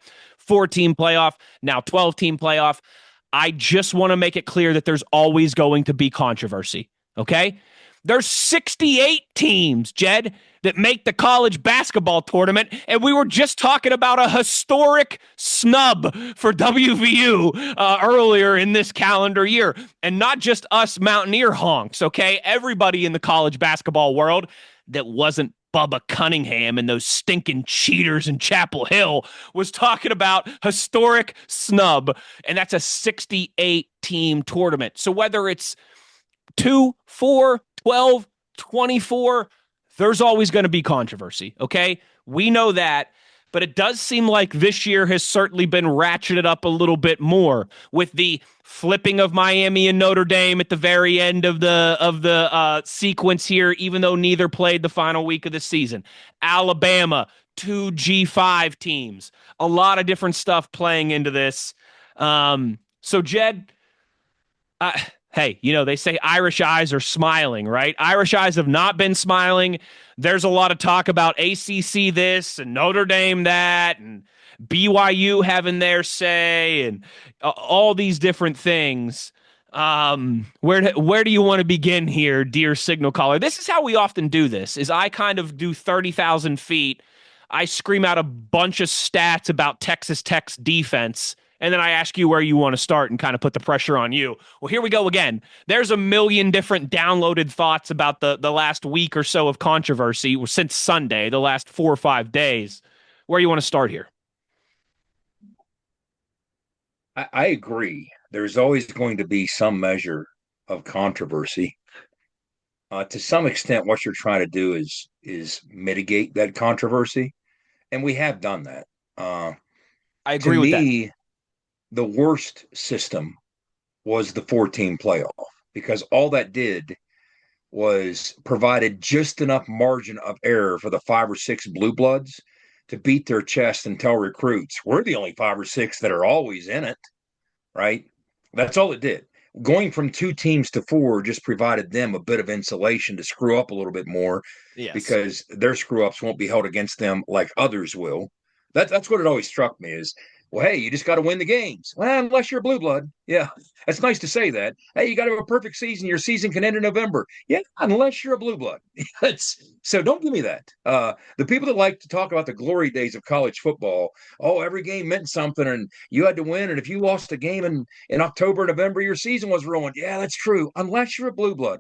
4-team playoff, now 12-team playoff. I just want to make it clear that there's always going to be controversy, okay? There's 68 teams, Jed, that make the college basketball tournament, and we were just talking about a historic snub for WVU earlier in this calendar year, and not just us Mountaineer honks, okay? Everybody in the college basketball world that wasn't Bubba Cunningham and those stinking cheaters in Chapel Hill was talking about historic snub, and that's a 68-team tournament. So whether it's 2, 4, 12, 24, there's always going to be controversy, okay? We know that, but it does seem like this year has certainly been ratcheted up a little bit more with the flipping of Miami and Notre Dame at the very end of the sequence here, even though neither played the final week of the season. Alabama, 2 G5 teams, a lot of different stuff playing into this. So, Jed, hey, you know, they say Irish eyes are smiling, right? Irish eyes have not been smiling. There's a lot of talk about ACC this and Notre Dame that and BYU having their say and all these different things. Where do you want to begin here, dear signal caller? This is how we often do this, is I kind of do 30,000 feet. I scream out a bunch of stats about Texas Tech's defense, and then I ask you where you want to start and kind of put the pressure on you. Well, here we go again. There's a million different downloaded thoughts about the last week or so of controversy since Sunday, the last 4 or 5 days. Where do you want to start here? I agree. There's always going to be some measure of controversy. To some extent, what you're trying to do is mitigate that controversy, and we have done that. I agree with that. The worst system was the 4-team playoff, because all that did was provided just enough margin of error for the 5 or 6 blue bloods to beat their chest and tell recruits, we're the only 5 or 6 that are always in it, right? That's all it did. Going from 2 teams to 4 just provided them a bit of insulation to screw up a little bit more, because their screw ups won't be held against them like others will. That's what it always struck me is, well, hey, you just got to win the games. Well, unless you're a blue blood. Yeah, it's nice to say that. Hey, you got to have a perfect season. Your season can end in November. Yeah, unless you're a blue blood. So don't give me that. The people that like to talk about the glory days of college football, oh, every game meant something and you had to win. And if you lost a game in October, November, your season was ruined. Yeah, that's true. Unless you're a blue blood.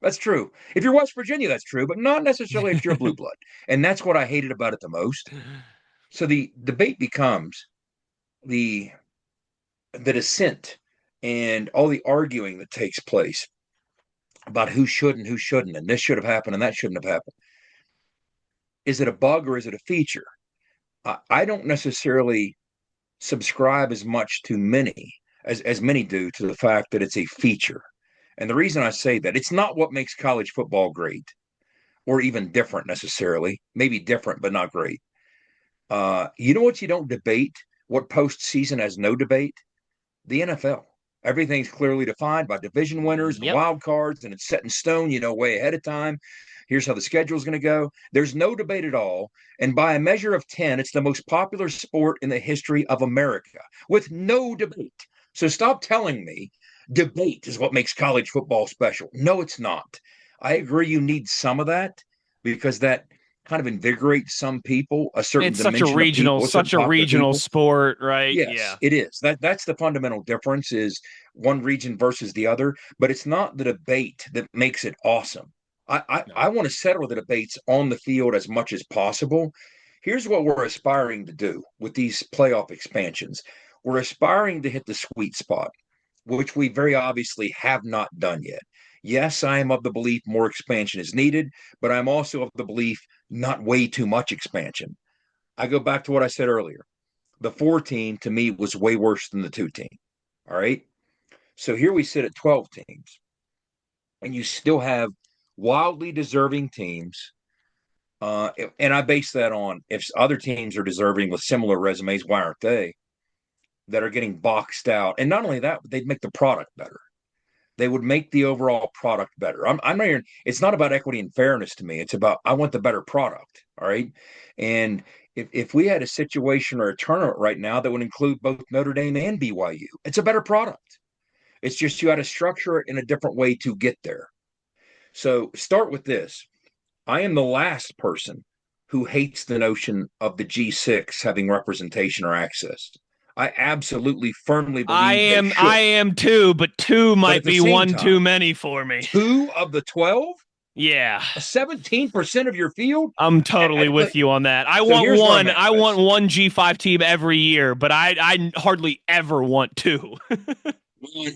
That's true. If you're West Virginia, that's true, but not necessarily if you're a blue blood. And that's what I hated about it the most. So the debate becomes the dissent and all the arguing that takes place about who should and who shouldn't, and this should have happened and that shouldn't have happened. Is it a bug or is it a feature? I don't necessarily subscribe as much to many as many do to the fact that it's a feature. And the reason I say that, it's not what makes college football great or even different necessarily, maybe different, but not great. You know what you don't debate? What postseason has no debate? The NFL. Everything's clearly defined by division winners and wild cards, and it's set in stone, way ahead of time. Here's how the schedule is going to go. There's no debate at all. And by a measure of 10, it's the most popular sport in the history of America with no debate. So stop telling me debate is what makes college football special. No, it's not. I agree you need some of that because that kind of invigorates some people, a certain it's dimension such a regional sport, right? Yes, it is. That's the fundamental difference, is one region versus the other, but it's not the debate that makes it awesome. I want to settle the debates on the field as much as possible. Here's what we're aspiring to do with these playoff expansions. We're aspiring to hit the sweet spot, which we very obviously have not done yet. Yes, I am of the belief more expansion is needed, but I'm also of the belief not way too much expansion. I go back to what I said earlier. The 4-team to me was way worse than the 2-team. All right. So here we sit at 12 teams, and you still have wildly deserving teams. And I base that on, if other teams are deserving with similar resumes, why aren't they? That are getting boxed out. And not only that, they'd make the product better. They would make the overall product better. I'm not hearing, it's not about equity and fairness to me. It's about, I want the better product. All right. And if we had a situation or a tournament right now that would include both Notre Dame and BYU, it's a better product. It's just you had to structure it in a different way to get there. So start with this. I am the last person who hates the notion of the G6 having representation or access. I absolutely firmly believe I am too, but 2 might be one time, too many for me. 2 of the 12? Yeah. 17% of your field? I'm totally with you on that. I want one G5 team every year, but I hardly ever want 2.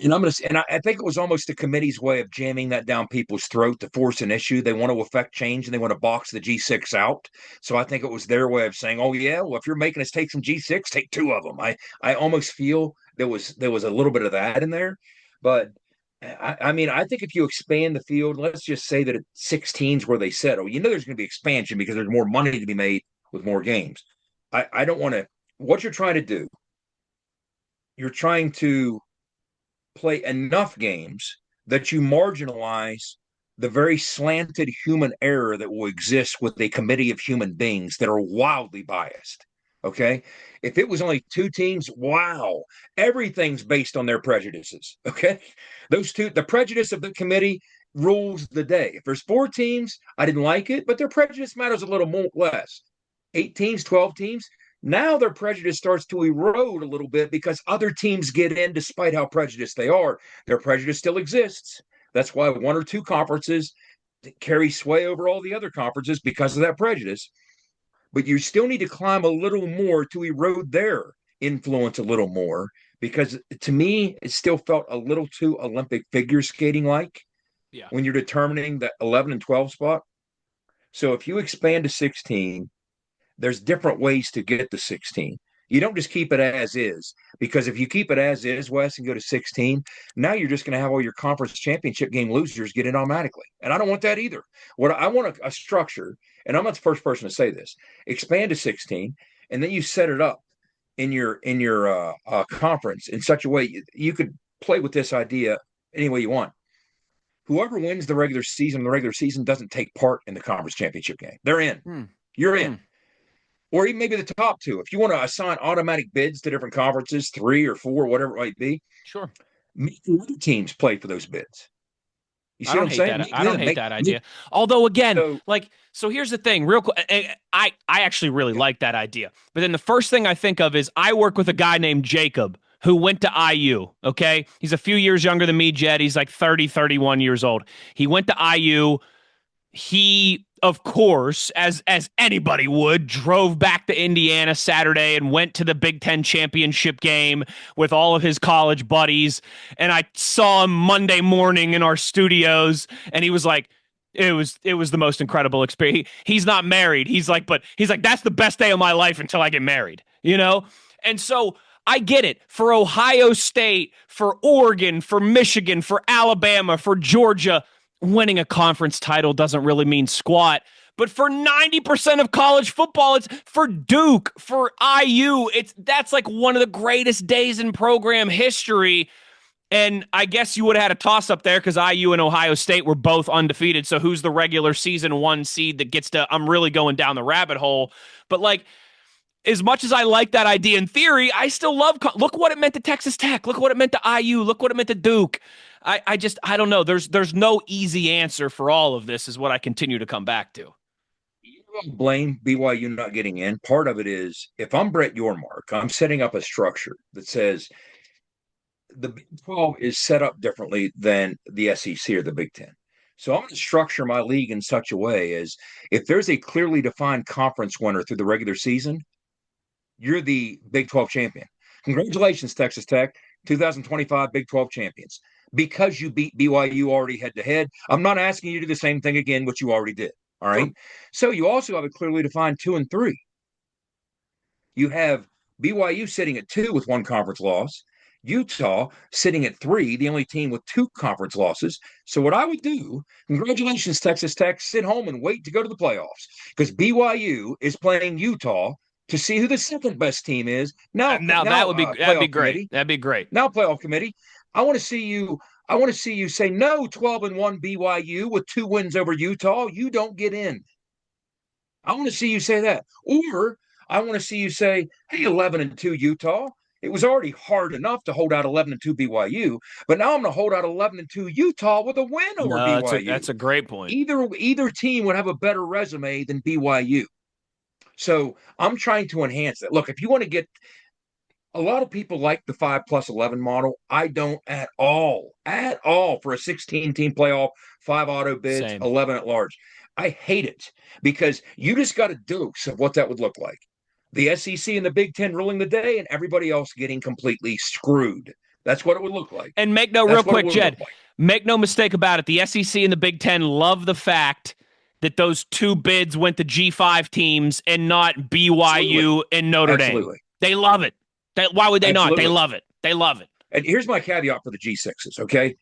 And I think it was almost the committee's way of jamming that down people's throat to force an issue. They want to affect change and they want to box the G6 out. So I think it was their way of saying, oh yeah, well, if you're making us take some G6, take 2 of them. I almost feel there was a little bit of that in there. But I mean, I think if you expand the field, let's just say that at 16 is where they settle. There's going to be expansion because there's more money to be made with more games. I don't want to, what you're trying to do, you're trying to play enough games that you marginalize the very slanted human error that will exist with a committee of human beings that are wildly biased. Okay. If it was only 2 teams, wow, everything's based on their prejudices. Okay. Those 2, the prejudice of the committee rules the day. If there's 4 teams, I didn't like it, but their prejudice matters a little more less. 8 teams, 12 teams. Now their prejudice starts to erode a little bit because other teams get in despite how prejudiced they are. Their prejudice still exists. That's why 1 or 2 conferences carry sway over all the other conferences because of that prejudice. But you still need to climb a little more to erode their influence a little more, because to me, it still felt a little too Olympic figure skating like when you're determining the 11 and 12 spot. So if you expand to 16, there's different ways to get to 16. You don't just keep it as is, because if you keep it as is, Wes, and go to 16, now you're just going to have all your conference championship game losers get in automatically. And I don't want that either. What I want a structure, and I'm not the first person to say this, expand to 16, and then you set it up in your conference in such a way you could play with this idea any way you want. Whoever wins the regular season doesn't take part in the conference championship game. They're in. You're in. Or even maybe the top two. If you want to assign automatic bids to different conferences, 3 or 4, whatever it might be, sure. Make the other teams play for those bids. You see what I'm saying? I don't hate that idea. Although, again, so here's the thing, real quick. I actually really like that idea. But then the first thing I think of is I work with a guy named Jacob who went to IU, okay? He's a few years younger than me, Jed. He's like 30, 31 years old. He went to IU. He, of course, as anybody would, drove back to Indiana Saturday and went to the Big Ten championship game with all of his college buddies. And I saw him Monday morning in our studios, and he was like, it was the most incredible experience. He's not married. He's like, that's the best day of my life until I get married, you know? And so I get it. For Ohio State, for Oregon, for Michigan, for Alabama, for Georgia, winning a conference title doesn't really mean squat. But for 90% of college football, it's for Duke, for IU. That's like one of the greatest days in program history. And I guess you would have had a toss-up there because IU and Ohio State were both undefeated. So who's the regular season 1 seed that gets to – I'm really going down the rabbit hole. But, like, as much as I like that idea in theory, I still love – look what it meant to Texas Tech. Look what it meant to IU. Look what it meant to Duke. I don't know. There's no easy answer for all of this is what I continue to come back to. You don't blame BYU not getting in. Part of it is, if I'm Brett Yormark, I'm setting up a structure that says the Big 12 is set up differently than the SEC or the Big 10. So I'm going to structure my league in such a way as if there's a clearly defined conference winner through the regular season, you're the Big 12 champion. Congratulations, Texas Tech, 2025 Big 12 champions. Because you beat BYU already head-to-head, I'm not asking you to do the same thing again, which you already did, all right? Sure. So you also have a clearly defined 2 and 3. You have BYU sitting at 2 with 1 conference loss, Utah sitting at 3, the only team with 2 conference losses. So what I would do, congratulations, Texas Tech, sit home and wait to go to the playoffs because BYU is playing Utah to see who the second-best team is. Now that'd be great. Committee. That'd be great. Now, playoff committee. I want to see you say no 12-1 BYU with 2 wins over Utah. You don't get in. I want to see you say that. Or I want to see you say, hey, 11-2 Utah. It was already hard enough to hold out 11-2 BYU, but now I'm going to hold out 11-2 Utah with a win over BYU. That's a great point. Either team would have a better resume than BYU. So I'm trying to enhance that. Look, if you want to get – a lot of people like the 5+11 model. I don't at all for a 16-team playoff, 5 auto bids, Same. 11 at large. I hate it because you just got a dose of what that would look like. The SEC and the Big Ten ruling the day and everybody else getting completely screwed. That's what it would look like. And real quick, Jed, make no mistake about it. The SEC and the Big Ten love the fact that those 2 bids went to G5 teams and not BYU and Notre Dame. They love it. Why would they not? They love it. They love it. And here's my caveat for the G6s, okay?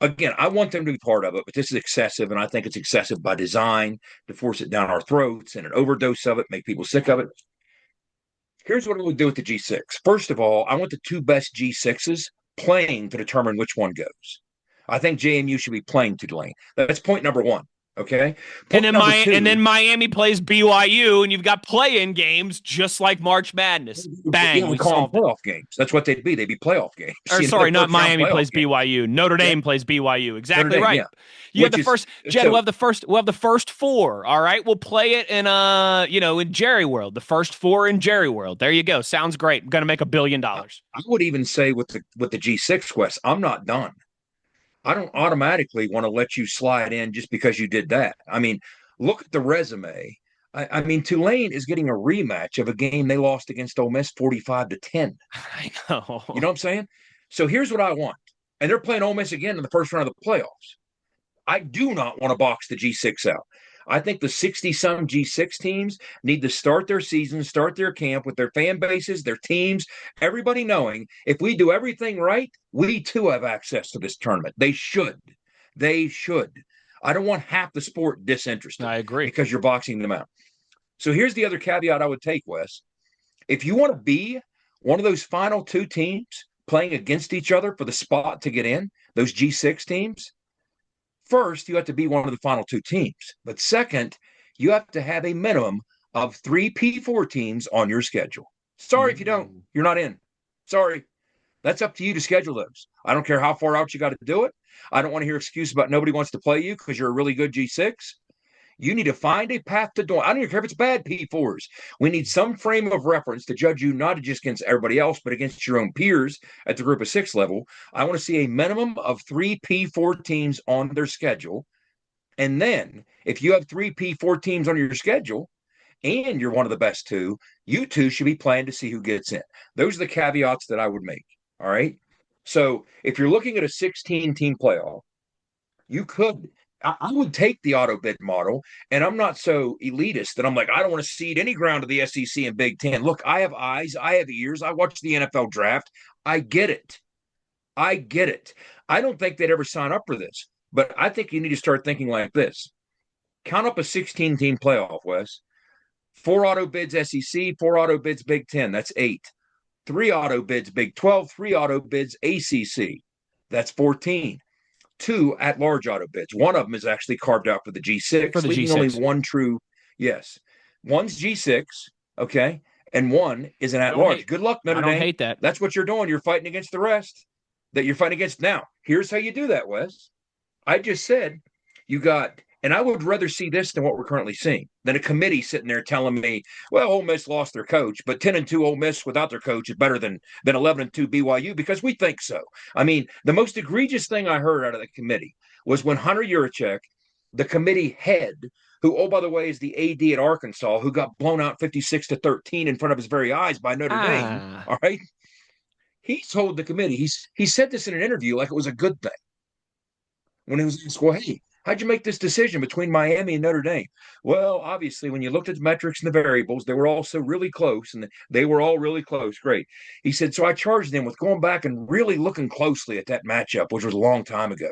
Again, I want them to be part of it, but this is excessive, and I think it's excessive by design to force it down our throats and an overdose of it, make people sick of it. Here's what I would do with the G6. First of all, I want the 2 best G6s playing to determine which one goes. I think JMU should be playing Tulane. That's point number 1. Okay. And then Miami plays BYU, and you've got play-in games just like March Madness. Bang. We call them playoff games. That's what they'd be. They'd be playoff games. Or sorry, not Miami plays BYU. Notre Dame plays BYU. Exactly right. Yeah. You have the first. Jed, we'll have the first 4. All right. We'll play it in Jerry World. The first 4 in Jerry World. There you go. Sounds great. I'm gonna make $1 billion. I would even say with the G6 quest, I'm not done. I don't automatically want to let you slide in just because you did that. I mean, look at the resume. I mean, Tulane is getting a rematch of a game they lost against Ole Miss 45-10. I know. You know what I'm saying? So here's what I want. And they're playing Ole Miss again in the first round of the playoffs. I do not want to box the G6 out. I think the 60-some G6 teams need to start their season, start their camp with their fan bases, their teams, everybody knowing if we do everything right, we too have access to this tournament. They should. They should. I don't want half the sport disinterested. I agree. Because you're boxing them out. So here's the other caveat I would take, Wes. If you want to be one of those final two teams playing against each other for the spot to get in, those G6 teams, first, you have to be one of the final two teams. But second, you have to have a minimum of 3 P4 teams on your schedule. Sorry if you don't. You're not in. Sorry. That's up to you to schedule those. I don't care how far out you got to do it. I don't want to hear excuses about nobody wants to play you because you're a really good G6. You need to find a path to do it. I don't even care if it's bad P4s. We need some frame of reference to judge you not just against everybody else, but against your own peers at the group of 6 level. I want to see a minimum of 3 P4 teams on their schedule. And then if you have 3 P4 teams on your schedule and you're one of the best 2, you 2 should be playing to see who gets in. Those are the caveats that I would make. All right. So if you're looking at a 16-team playoff, you could. I would take the auto bid model, and I'm not so elitist that I'm like, I don't want to cede any ground to the SEC and Big Ten. Look, I have eyes, I have ears, I watch the NFL draft. I get it. I get it. I don't think they'd ever sign up for this, but I think you need to start thinking like this. Count up a 16-team playoff, Wes. 4 auto bids SEC, 4 auto bids Big Ten. That's 8. 3 auto bids Big 12, 3 auto bids ACC. That's 14. 2 at-large auto bids. One of them is actually carved out for the G6. For the leaving G6. Only one true, yes. One's G6, okay, and one is an at-large. Good luck, Notre Dame. I don't hate that. That's what you're doing. You're fighting against the rest that you're fighting against. Now, here's how you do that, Wes. I just said you got, and I would rather see this than what we're currently seeing, than a committee sitting there telling me, well, Ole Miss lost their coach, but 10-2 Ole Miss without their coach is better than 11-2 BYU because we think so. I mean, the most egregious thing I heard out of the committee was when Hunter Yurachek, the committee head, who, oh, by the way, is the AD at Arkansas, who got blown out 56-13 in front of his very eyes by Notre Dame, all right? He told the committee, he said this in an interview like it was a good thing. When he was asked, well, hey, how'd you make this decision between Miami and Notre Dame? Well, obviously, when you looked at the metrics and the variables, they were all so really close, and they were all really close. Great. He said, so I charged them with going back and really looking closely at that matchup, which was a long time ago.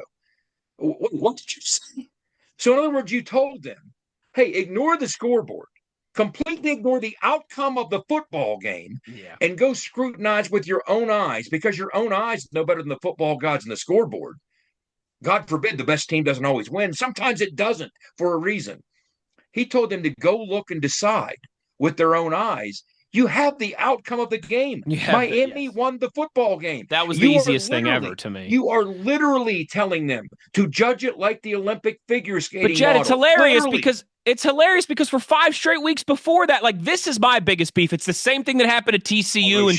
What did you say? So in other words, you told them, hey, ignore the scoreboard. Completely ignore the outcome of the football game and go scrutinize with your own eyes because your own eyes know better than the football gods and the scoreboard. God forbid the best team doesn't always win. Sometimes it doesn't for a reason. He told them to go look and decide with their own eyes. You have the outcome of the game. Miami won the football game. That was the easiest thing ever to me. You are literally telling them to judge it like the Olympic figure skating But Jed, model. it's hilarious Literally. because for 5 straight weeks before that, like this is my biggest beef. It's the same thing that happened at TCU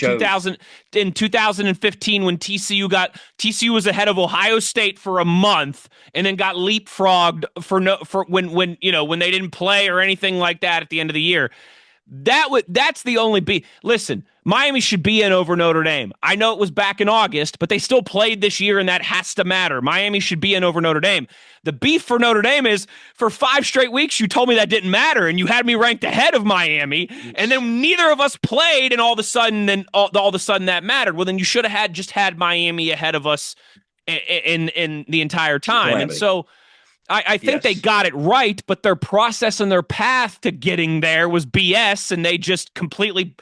in 2015 when TCU was ahead of Ohio State for a month and then got leapfrogged for when they didn't play or anything like that at the end of the year. That's the only beef. Listen, Miami should be in over Notre Dame. I know it was back in August, but they still played this year, and that has to matter. Miami should be in over Notre Dame. The beef for Notre Dame is for 5 straight weeks you told me that didn't matter, and you had me ranked ahead of Miami, and then neither of us played, and all of a sudden that mattered. Well, then you should have had Miami ahead of us in the entire time, and so. I think they got it right, but their process and their path to getting there was BS, and they just completely,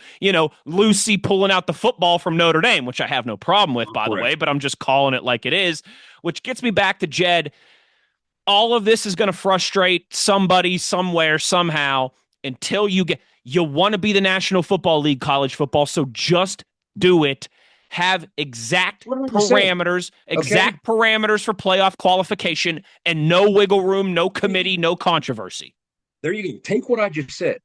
Lucy pulling out the football from Notre Dame, which I have no problem with, by the way, but I'm just calling it like it is, which gets me back to Jed. All of this is going to frustrate somebody, somewhere, somehow, until you want to be the National Football League, college football, so just do it. Have exact parameters for playoff qualification and no wiggle room, no committee, no controversy. There you go. Take what I just said.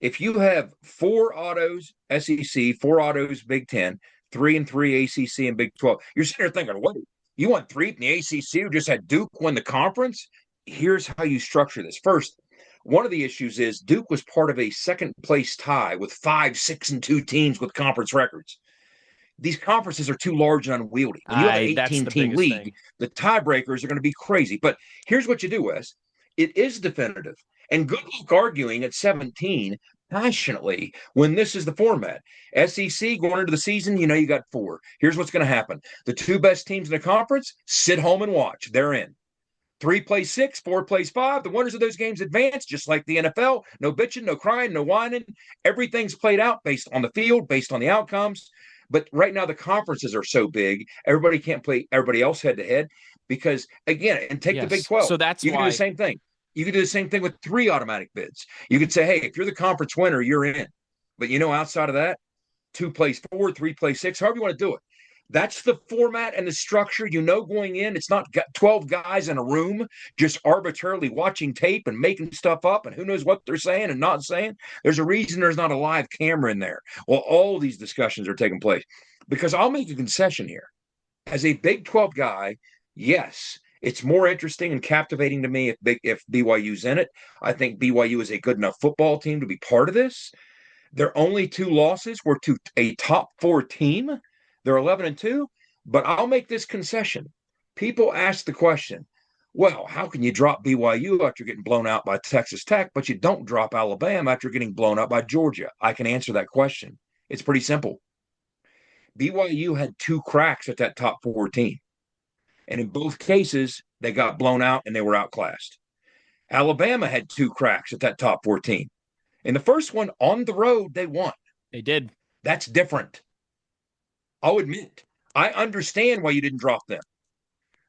If you have 4 autos SEC, 4 autos Big 10, 3 and 3 ACC and Big 12, you're sitting there thinking, what? You want 3 in the ACC who just had Duke win the conference? Here's how you structure this. First, one of the issues is Duke was part of a second-place tie with 5, 6, and 2 teams with conference records. These conferences are too large and unwieldy. When you have an 18-team league, the tiebreakers are going to be crazy. But here's what you do, Wes. It is definitive. And good luck arguing at 17 passionately when this is the format. SEC going into the season, you got 4. Here's what's going to happen. The 2 best teams in the conference sit home and watch. They're in. 3 plays 6, 4 plays 5. The winners of those games advance, just like the NFL. No bitching, no crying, no whining. Everything's played out based on the field, based on the outcomes. But right now the conferences are so big, everybody can't play everybody else head to head because, again, and take the Big 12. So that's you can do the same thing. You could do the same thing with 3 automatic bids. You could say, hey, if you're the conference winner, you're in. But outside of that, 2 plays 4, 3 plays 6, however you want to do it. That's the format and the structure. Going in, it's not 12 guys in a room just arbitrarily watching tape and making stuff up and who knows what they're saying and not saying. There's a reason there's not a live camera in there. Well, all these discussions are taking place because I'll make a concession here. As a Big 12 guy, yes, it's more interesting and captivating to me if BYU's in it. I think BYU is a good enough football team to be part of this. Their only 2 losses were to a top 4 team. They're 11-2, but I'll make this concession. People ask the question, well, how can you drop BYU after getting blown out by Texas Tech, but you don't drop Alabama after getting blown out by Georgia? I can answer that question. It's pretty simple. BYU had 2 cracks at that top 4 team. And in both cases, they got blown out and they were outclassed. Alabama had 2 cracks at that top 4 team. In the first one, on the road, they won. They did. That's different. I'll admit, I understand why you didn't drop them.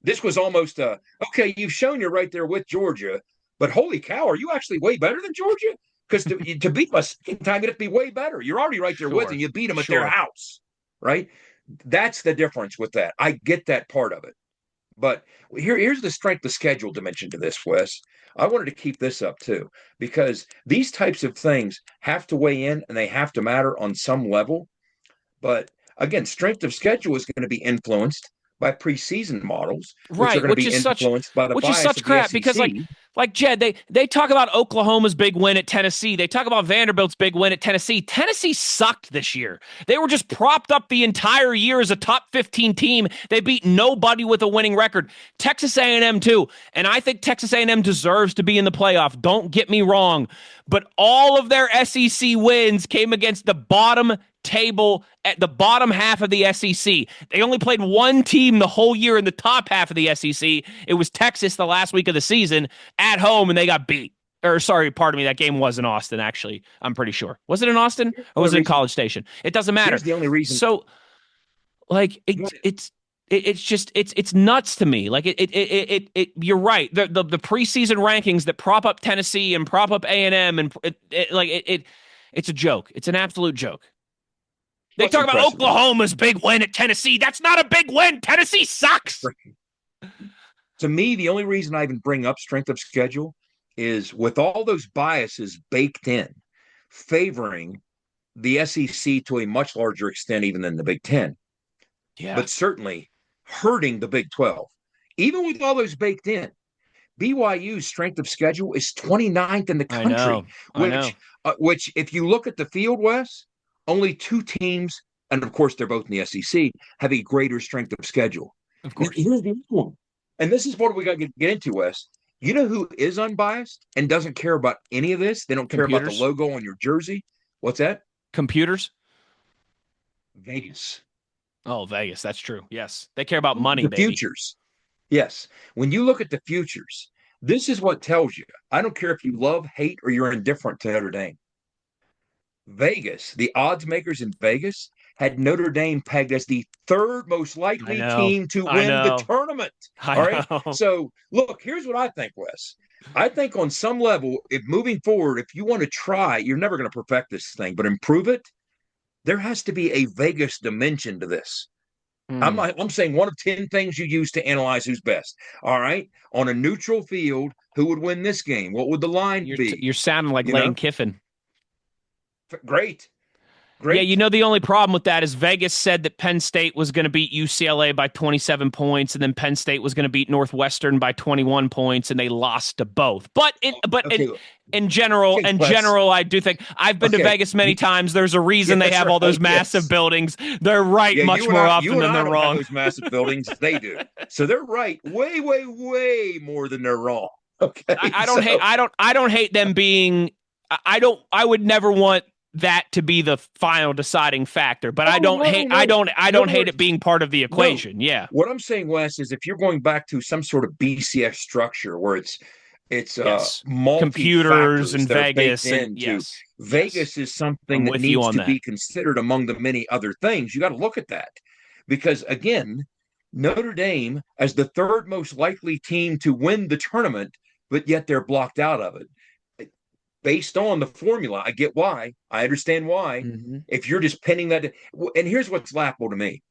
This was almost okay, you've shown you're right there with Georgia, but holy cow, are you actually way better than Georgia? Because to beat them a second time, it'd be way better. You're already right there with them. You beat them at their house, right? That's the difference with that. I get that part of it. But here's the strength of schedule dimension to this, Wes. I wanted to keep this up too, because these types of things have to weigh in and they have to matter on some level. But again, strength of schedule is going to be influenced by preseason models, which are going to be influenced by the bias which is such crap because, like Jed, they talk about Oklahoma's big win at Tennessee. They talk about Vanderbilt's big win at Tennessee. Tennessee sucked this year. They were just propped up the entire year as a top 15 team. They beat nobody with a winning record. Texas A&M too, and I think Texas A&M deserves to be in the playoff. Don't get me wrong, but all of their SEC wins came against the bottom table at the bottom half of the SEC. They only played 1 team the whole year in the top half of the SEC. It was Texas the last week of the season at home, and they got beat. Or sorry, pardon me, that game was in Austin, actually. I'm pretty sure. Was it in Austin or was it in College Station? It doesn't matter. Here's the only reason. So, like, it's nuts to me. Like you're right. The preseason rankings that prop up Tennessee and prop up A&M and it's a joke. It's an absolute joke. They talk about Oklahoma's big win at Tennessee. That's not a big win. Tennessee sucks. To me, the only reason I even bring up strength of schedule is with all those biases baked in, favoring the SEC to a much larger extent even than the Big Ten. Yeah. But certainly hurting the Big 12. Even with all those baked in, BYU's strength of schedule is 29th in the country. I know. Which, if you look at the field, Wes, only 2 teams, and of course they're both in the SEC, have a greater strength of schedule. Of course. Here's the other one. And this is what we got to get into, Wes. You know who is unbiased and doesn't care about any of this? They don't care about the logo on your jersey. What's that? Computers? Vegas. Oh, Vegas. That's true. Yes. They care about money, baby. Futures. Yes. When you look at the futures, this is what tells you. I don't care if you love, hate, or you're indifferent to Notre Dame. Vegas, the odds makers in Vegas, had Notre Dame pegged as the 3rd most likely team to win the tournament. All right. So, look, here's what I think, Wes. I think on some level, if moving forward, if you want to try, you're never going to perfect this thing, but improve it, there has to be a Vegas dimension to this. I'm saying one of 10 things you use to analyze who's best. All right. On a neutral field, who would win this game? What would the line be? You're sounding like Lane Kiffin. Great. Yeah, the only problem with that is Vegas said that Penn State was going to beat UCLA by 27 points, and then Penn State was going to beat Northwestern by 21 points, and they lost to both. But in general, I do think I've been to Vegas many times. There's a reason they have all those massive buildings. They're right much more often than they're wrong. Those massive buildings, they do. So they're right way, way, way more than they're wrong. Okay, I don't hate them being. I would never want that to be the final deciding factor, but I don't hate it being part of the equation. No. Yeah. What I'm saying, Wes, is if you're going back to some sort of BCS structure where it's yes. Computers and that Vegas are baked into yes. Vegas is something that needs to be considered among the many other things. You got to look at that because again, Notre Dame as the third most likely team to win the tournament, but yet they're blocked out of it. Based on the formula, I get why. I understand why. Mm-hmm. If you're just pinning that, and here's what's laughable to me: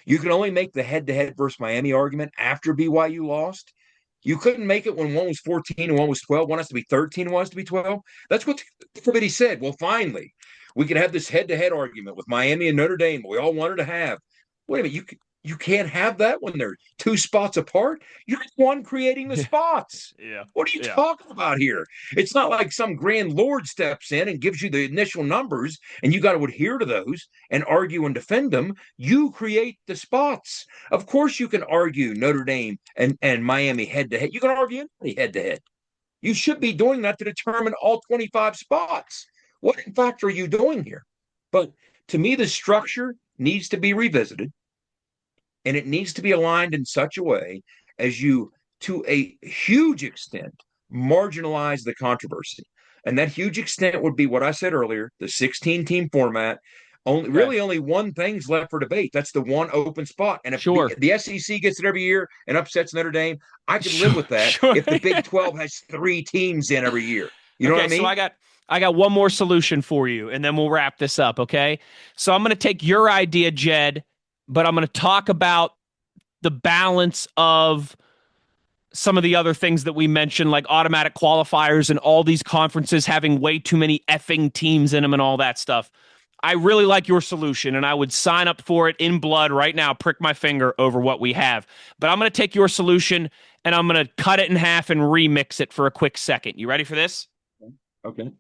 you can only make the head-to-head versus Miami argument after BYU lost. You couldn't make it when one was 14 and one was 12. One has to be 13 and one has to be 12. That's what the committee said. Well, finally, we could have this head-to-head argument with Miami and Notre Dame. We all wanted to have. Wait a minute, you can't have that when they're 2 spots apart. You're the one creating the spots. Yeah. What are you talking about here? It's not like some grand lord steps in and gives you the initial numbers and you got to adhere to those and argue and defend them. You create the spots. Of course you can argue Notre Dame and Miami head-to-head. You can argue anybody head-to-head. You should be doing that to determine all 25 spots. What, in fact, are you doing here? But to me, the structure needs to be revisited. And it needs to be aligned in such a way as you, to a huge extent, marginalize the controversy. And that huge extent would be what I said earlier, the 16-team format. Only one thing's left for debate. That's the one open spot. And if the SEC gets it every year and upsets Notre Dame, I can live with that if the Big 12 has 3 teams in every year. You know what I mean? So I got one more solution for you, and then we'll wrap this up, okay? So I'm going to take your idea, Jed, but I'm going to talk about the balance of some of the other things that we mentioned, like automatic qualifiers and all these conferences having way too many effing teams in them and all that stuff. I really like your solution, and I would sign up for it in blood right now, prick my finger over what we have. But I'm going to take your solution, and I'm going to cut it in half and remix it for a quick second. You ready for this? Okay.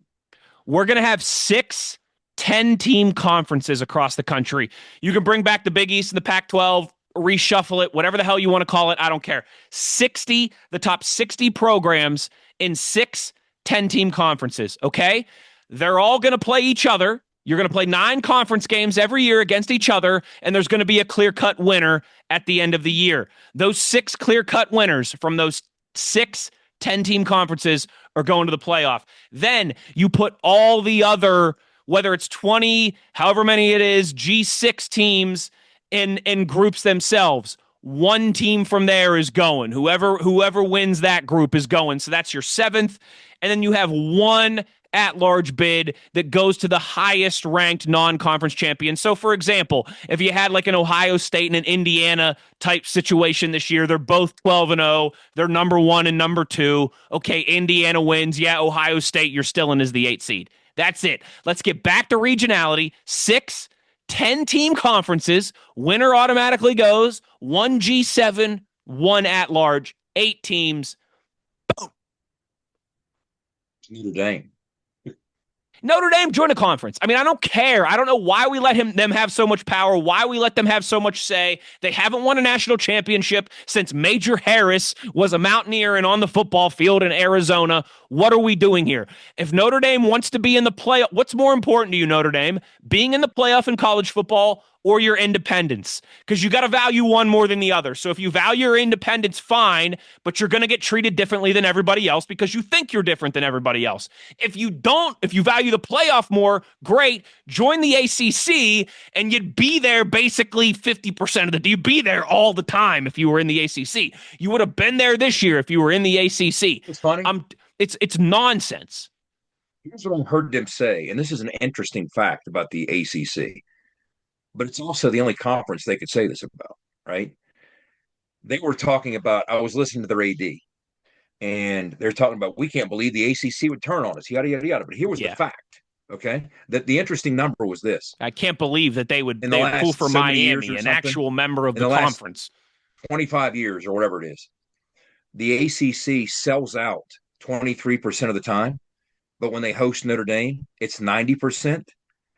We're going to have 6 10-team conferences across the country. You can bring back the Big East and the Pac-12, reshuffle it, whatever the hell you want to call it. I don't care. The top 60 programs in 6 10-team conferences, okay? They're all going to play each other. You're going to play 9 conference games every year against each other, and there's going to be a clear-cut winner at the end of the year. Those 6 clear-cut winners from those 6 10-team conferences are going to the playoff. Then you put all the other, whether it's 20, however many it is, G6 teams in groups themselves. One team from there is going. Whoever wins that group is going. So that's your 7th. And then you have one at-large bid that goes to the highest ranked non-conference champion. So for example, if you had like an Ohio State and an Indiana type situation this year, they're both 12-0, they're number 1 and number 2. Okay, Indiana wins. Yeah, Ohio State, you're still in as the 8th seed. That's it. Let's get back to regionality. 6 10-team conferences. Winner automatically goes. 1 G7, 1 at-large, 8 teams. Boom. Notre Dame. Notre Dame join a conference. I mean, I don't care. I don't know why we let them have so much power, why we let them have so much say. They haven't won a national championship since Major Harris was a Mountaineer and on the football field in Arizona. What are we doing here? If Notre Dame wants to be in the playoff, what's more important to you, Notre Dame? Being in the playoff in college football or your independence? Because you got to value one more than the other. So if you value your independence, fine, but you're going to get treated differently than everybody else because you think you're different than everybody else. If you value the playoff more, great, join the ACC and you'd be there basically 50% of the day. You'd be there all the time if you were in the ACC. You would have been there this year if you were in the ACC. It's funny. It's nonsense. Here's what I heard them say, and this is an interesting fact about the ACC. But it's also the only conference they could say this about, right? They were talking about, I was listening to their AD, and they're talking about, we can't believe the ACC would turn on us, yada, yada, yada. But here was the fact, okay? That the interesting number was this. I can't believe that they would pull for Miami, an actual member of the conference. 25 years or whatever it is. The ACC sells out 23% of the time, but when they host Notre Dame, it's 90%.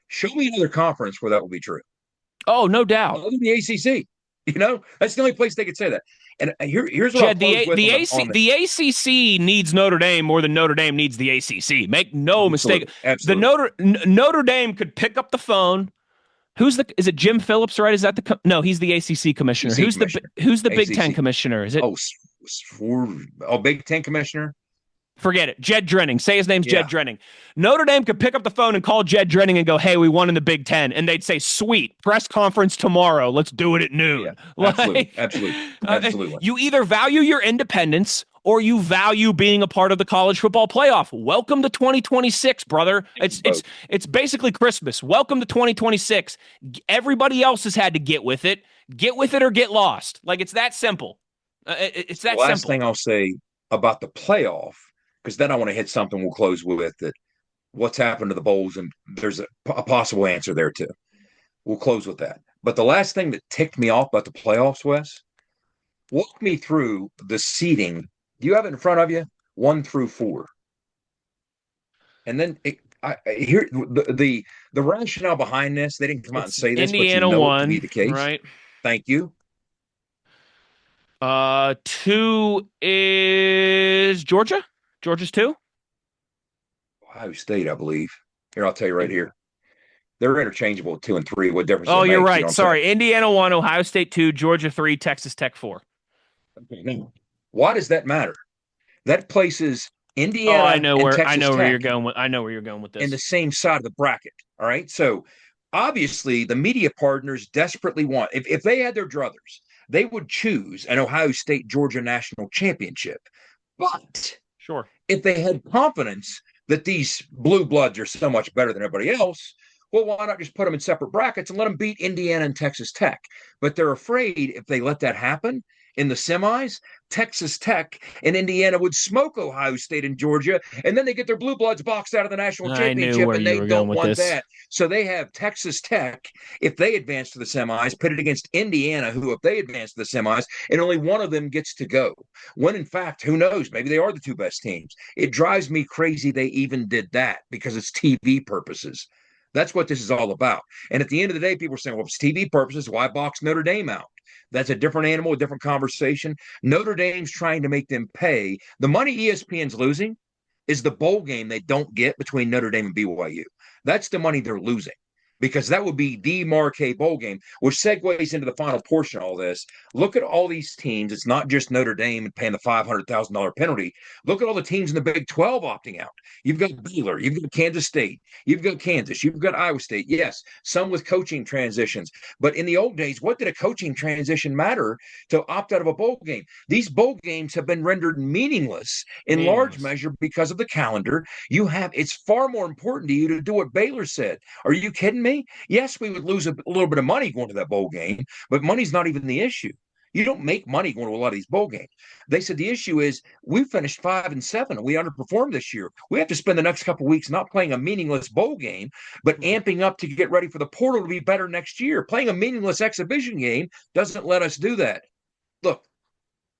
Show me another conference where that will be true. Oh, no doubt. Other than the ACC. That's the only place they could say that. And here's what Jed, I'll close with the ACC needs Notre Dame more than Notre Dame needs the ACC. Make no mistake. Absolutely. Notre Dame could pick up the phone. Is it Jim Phillips, right? Is that no, he's the ACC commissioner. Who's the Big Ten commissioner? Is it? Big Ten commissioner. Forget it. Jed Drenning. Say his name's Jed Drenning. Notre Dame could pick up the phone and call Jed Drenning and go, "Hey, we won in the Big Ten," and they'd say, "Sweet, press conference tomorrow. Let's do it at noon." Yeah, absolutely. You either value your independence or you value being a part of the college football playoff. Welcome to 2026, brother. It's basically Christmas. Welcome to 2026. Everybody else has had to get with it. Get with it or get lost. Like, it's that simple. It's that simple. Last thing I'll say about the playoff, because then I want to hit something we'll close with, that what's happened to the bowls, and there's a possible answer there too. We'll close with that. But the last thing that ticked me off about the playoffs, Wes, walk me through the seeding. Do you have it in front of you? 1 through 4. And then here the rationale behind this. They didn't come out and say this, Indiana but won, it to be the case, right? Thank you. 2 is Georgia. Georgia's 2. Ohio State, I believe. Here, I'll tell you right here. They're interchangeable, 2 and 3. What difference? Oh, you're right. Sorry. Indiana 1, Ohio State 2, Georgia 3, Texas Tech 4. Okay, now, why does that matter? That places Indiana. Oh, I know where you're going with. I know where you're going with this. In the same side of the bracket. All right. So obviously, the media partners desperately want. If they had their druthers, they would choose an Ohio State Georgia national championship. But sure, if they had confidence that these blue bloods are so much better than everybody else, well, why not just put them in separate brackets and let them beat Indiana and Texas Tech? But they're afraid if they let that happen in the semis, Texas Tech and Indiana would smoke Ohio State and Georgia, and then they get their blue bloods boxed out of the national championship, and they don't want that. So they have Texas Tech, if they advance to the semis, pitted against Indiana, who, if they advance to the semis, and only one of them gets to go. When, in fact, who knows? Maybe they are the 2 best teams. It drives me crazy they even did that because it's TV purposes. That's what this is all about. And at the end of the day, people are saying, well, if it's TV purposes, why box Notre Dame out? That's a different animal, a different conversation. Notre Dame's trying to make them pay. The money ESPN's losing is the bowl game they don't get between Notre Dame and BYU. That's the money they're losing, because that would be the marquee bowl game, which segues into the final portion of all this. Look at all these teams. It's not just Notre Dame paying the $500,000 penalty. Look at all the teams in the Big 12 opting out. You've got Baylor, you've got Kansas State, you've got Kansas, you've got Iowa State. Yes, some with coaching transitions. But in the old days, what did a coaching transition matter to opt out of a bowl game? These bowl games have been rendered meaningless in large measure because of the calendar. It's far more important to you to do what Baylor said. Are you kidding me? Yes, we would lose a little bit of money going to that bowl game, but money's not even the issue. You don't make money going to a lot of these bowl games. They said the issue is we finished 5-7 and we underperformed this year. We have to spend the next couple of weeks not playing a meaningless bowl game, but amping up to get ready for the portal to be better next year. Playing a meaningless exhibition game doesn't let us do that. Look,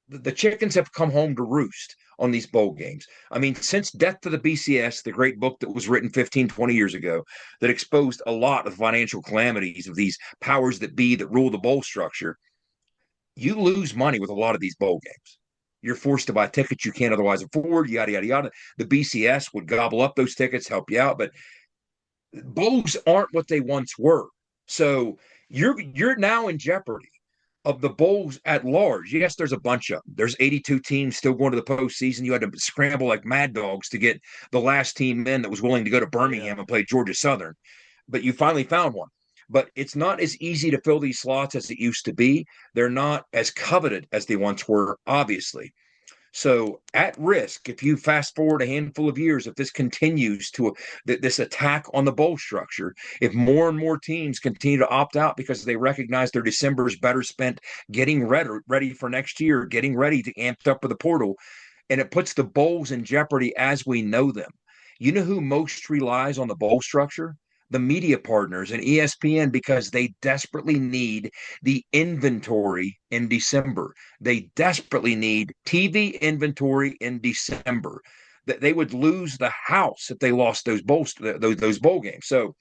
the chickens have come home to roost on these bowl games. I mean, since Death to the BCS, the great book that was written 15, 20 years ago that exposed a lot of financial calamities of these powers that be that rule the bowl structure, you lose money with a lot of these bowl games. You're forced to buy tickets you can't otherwise afford, yada, yada, yada. The BCS would gobble up those tickets, help you out, but bowls aren't what they once were. So you're now in jeopardy of the bowls at large. Yes, there's a bunch of them. There's 82 teams still going to the postseason. You had to scramble like mad dogs to get the last team in that was willing to go to Birmingham and play Georgia Southern. But you finally found one. But it's not as easy to fill these slots as it used to be. They're not as coveted as they once were, obviously. So at risk, if you fast forward a handful of years, if this continues to this attack on the bowl structure, if more and more teams continue to opt out because they recognize their December is better spent getting ready for next year, getting ready to amp up for the portal, and it puts the bowls in jeopardy as we know them. You know who most relies on the bowl structure? The media partners and ESPN, because they desperately need the inventory in December. They desperately need TV inventory in December. That they would lose the house if they lost those bowl games. So